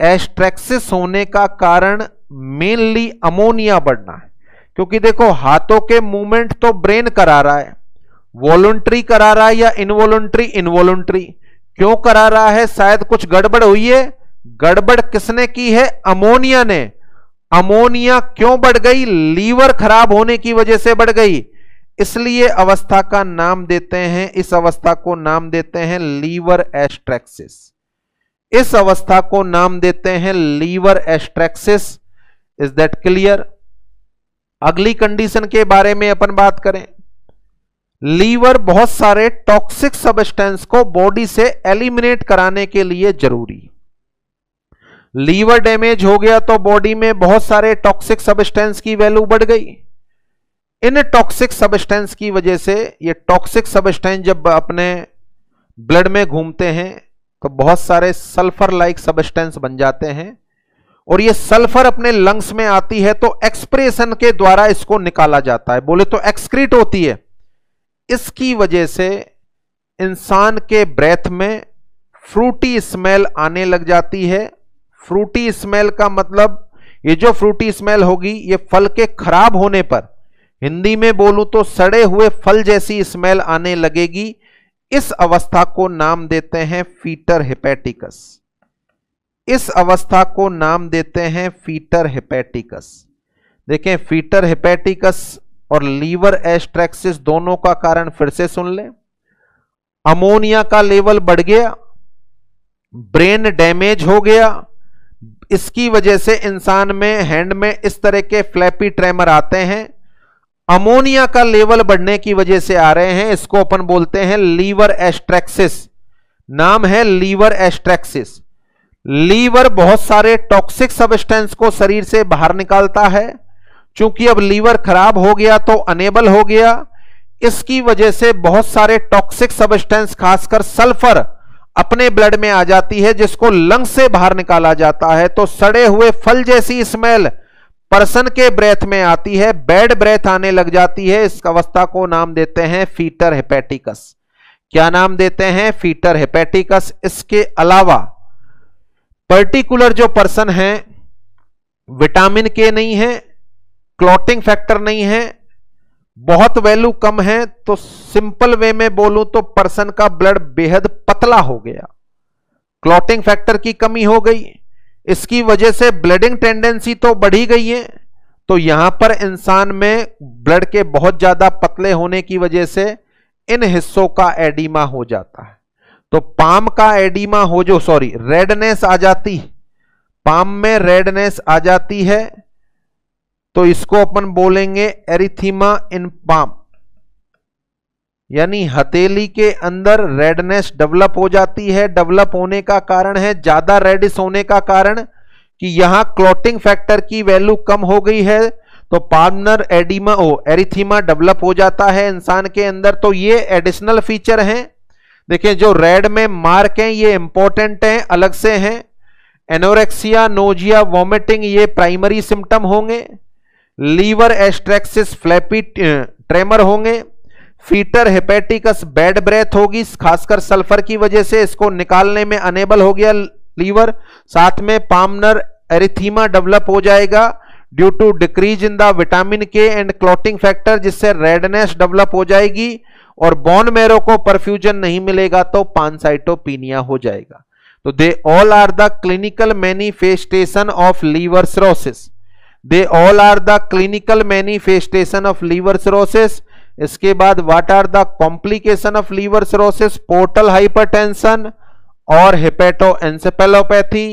[SPEAKER 1] एस्ट्रेक्सिस होने का कारण मेनली अमोनिया बढ़ना है, क्योंकि देखो हाथों के मूवमेंट तो ब्रेन करा रहा है, वॉलंटरी करा रहा है या इनवॉलंटरी? इनवॉलंटरी। क्यों करा रहा है? शायद कुछ गड़बड़ हुई है। गड़बड़ किसने की है? अमोनिया ने। अमोनिया क्यों बढ़ गई? लीवर खराब होने की वजह से बढ़ गई। इसलिए अवस्था का नाम देते हैं, इस अवस्था को नाम देते हैं लीवर एस्ट्रेक्सिस। इस अवस्था को नाम देते हैं liver asterixis. Is that clear? अगली कंडीशन के बारे में अपन बात करें। लीवर बहुत सारे टॉक्सिक सब्सटेंस को बॉडी से एलिमिनेट कराने के लिए जरूरी। लीवर डैमेज हो गया तो बॉडी में बहुत सारे टॉक्सिक सब्सटेंस की वैल्यू बढ़ गई। इन टॉक्सिक सब्सटेंस की वजह से, ये टॉक्सिक सब्सटेंस जब अपने ब्लड में घूमते हैं तो बहुत सारे सल्फर लाइक सब्सटेंस बन जाते हैं, और ये सल्फर अपने लंग्स में आती है तो एक्सप्रेशन के द्वारा इसको निकाला जाता है, बोले तो एक्सक्रीट होती है। इसकी वजह से इंसान के ब्रेथ में फ्रूटी स्मेल आने लग जाती है। फ्रूटी स्मेल का मतलब, ये जो फ्रूटी स्मेल होगी ये फल के खराब होने पर, हिंदी में बोलूं तो सड़े हुए फल जैसी स्मेल आने लगेगी। इस अवस्था को नाम देते हैं फीटर हेपेटिकस। इस अवस्था को नाम देते हैं फीटर हेपेटिकस। देखें, फीटर हेपेटिकस और लीवर एस्ट्रेक्सिस दोनों का कारण फिर से सुन लें। अमोनिया का लेवल बढ़ गया, ब्रेन डैमेज हो गया, इसकी वजह से इंसान में हैंड में इस तरह के फ्लैपी ट्रेमर आते हैं। अमोनिया का लेवल बढ़ने की वजह से आ रहे हैं, इसको अपन बोलते हैं लीवर एस्ट्रेक्सिस। नाम है लीवर एस्ट्रेक्सिस। लीवर बहुत सारे टॉक्सिक सब्सटेंस को शरीर से बाहर निकालता है। चूंकि अब लीवर खराब हो गया तो अनेबल हो गया, इसकी वजह से बहुत सारे टॉक्सिक सब्सटेंस खासकर सल्फर अपने ब्लड में आ जाती है, जिसको लंग से बाहर निकाला जाता है। तो सड़े हुए फल जैसी स्मेल पर्सन के ब्रेथ में आती है, बैड ब्रेथ आने लग जाती है। इस अवस्था को नाम देते हैं फीटर हेपेटिकस। क्या नाम देते हैं? फीटर हेपेटिकस। इसके अलावा पर्टिकुलर जो पर्सन है, विटामिन के नहीं है, क्लॉटिंग फैक्टर नहीं है, बहुत वैल्यू कम है तो सिंपल वे में बोलूं तो पर्सन का ब्लड बेहद पतला हो गया, क्लॉटिंग फैक्टर की कमी हो गई, इसकी वजह से ब्लडिंग टेंडेंसी तो बढ़ी गई है। तो यहां पर इंसान में ब्लड के बहुत ज्यादा पतले होने की वजह से इन हिस्सों का एडिमा हो जाता है। तो पाम का एडिमा हो जो रेडनेस आ जाती, पाम में रेडनेस आ जाती है, तो इसको अपन बोलेंगे एरिथीमा इन पाम, यानी हथेली के अंदर रेडनेस डेवलप हो जाती है। डेवलप होने का कारण है, ज्यादा रेडिश होने का कारण कि यहां क्लॉटिंग फैक्टर की वैल्यू कम हो गई है, तो पाल्मनर एडिमा एरिथीमा डेवलप हो जाता है इंसान के अंदर। तो ये एडिशनल फीचर हैं। देखिए जो रेड में मार्क हैं ये इंपॉर्टेंट हैं, अलग से हैं। एनोरेक्सिया, नोजिया, वॉमिटिंग ये प्राइमरी सिम्टम होंगे। लीवर एस्ट्रेक्सिस, फ्लैपी ट्रेमर होंगे। फीटर हेपेटिकस, बैड ब्रेथ होगी, खासकर सल्फर की वजह से इसको निकालने में अनेबल हो गया लीवर। साथ में पाल्मनर एरिथीमा डेवलप हो जाएगा due to decrease in the vitamin K and clotting factor, जिससे रेडनेस डेवलप हो जाएगी और बोन मैरो को परफ्यूजन नहीं मिलेगा तो पानसाइटोपिनिया हो जाएगा। तो they all are the clinical manifestation of liver cirrhosis. They all are the clinical manifestation of liver cirrhosis. इसके बाद what are the complication of liver cirrhosis? Portal hypertension और हेपेटोएन्सेफेलोपैथी।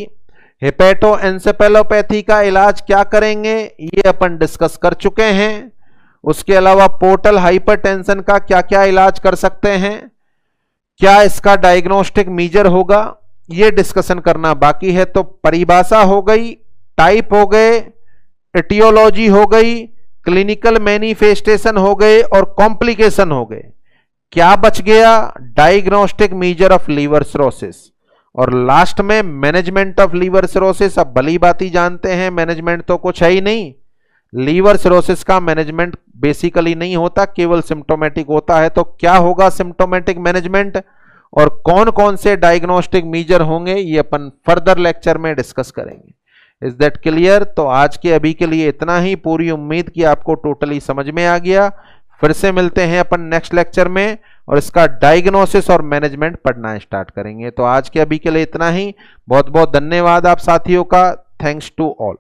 [SPEAKER 1] हेपेटोएन्सेफेलोपैथी का इलाज क्या करेंगे ये अपन डिस्कस कर चुके हैं। उसके अलावा पोर्टल हाइपरटेंशन का क्या क्या इलाज कर सकते हैं, क्या इसका डायग्नोस्टिक मेजर होगा, ये डिस्कशन करना बाकी है। तो परिभाषा हो गई, टाइप हो गए, एटियोलॉजी हो गई, क्लिनिकल मैनिफेस्टेशन हो गए और कॉम्प्लिकेशन हो गए। क्या बच गया? Diagnostic measure of liver cirrhosis. और लास्ट में मैनेजमेंट ऑफ लीवर सिरोसिस। अब भली बात ही जानते हैं मैनेजमेंट तो कुछ है ही नहीं, लीवर सिरोसिस का मैनेजमेंट बेसिकली नहीं होता, केवल सिम्टोमेटिक होता है। तो क्या होगा सिम्टोमेटिक मैनेजमेंट और कौन कौन से डायग्नोस्टिक मेजर होंगे ये अपन फर्दर लेक्चर में डिस्कस करेंगे। Is that clear? तो आज के अभी के लिए इतना ही। पूरी उम्मीद कि आपको टोटली समझ में आ गया। फिर से मिलते हैं अपन नेक्स्ट लेक्चर में और इसका डायग्नोसिस और मैनेजमेंट पढ़ना स्टार्ट करेंगे। तो आज के अभी के लिए इतना ही। बहुत बहुत धन्यवाद आप साथियों का। Thanks to all.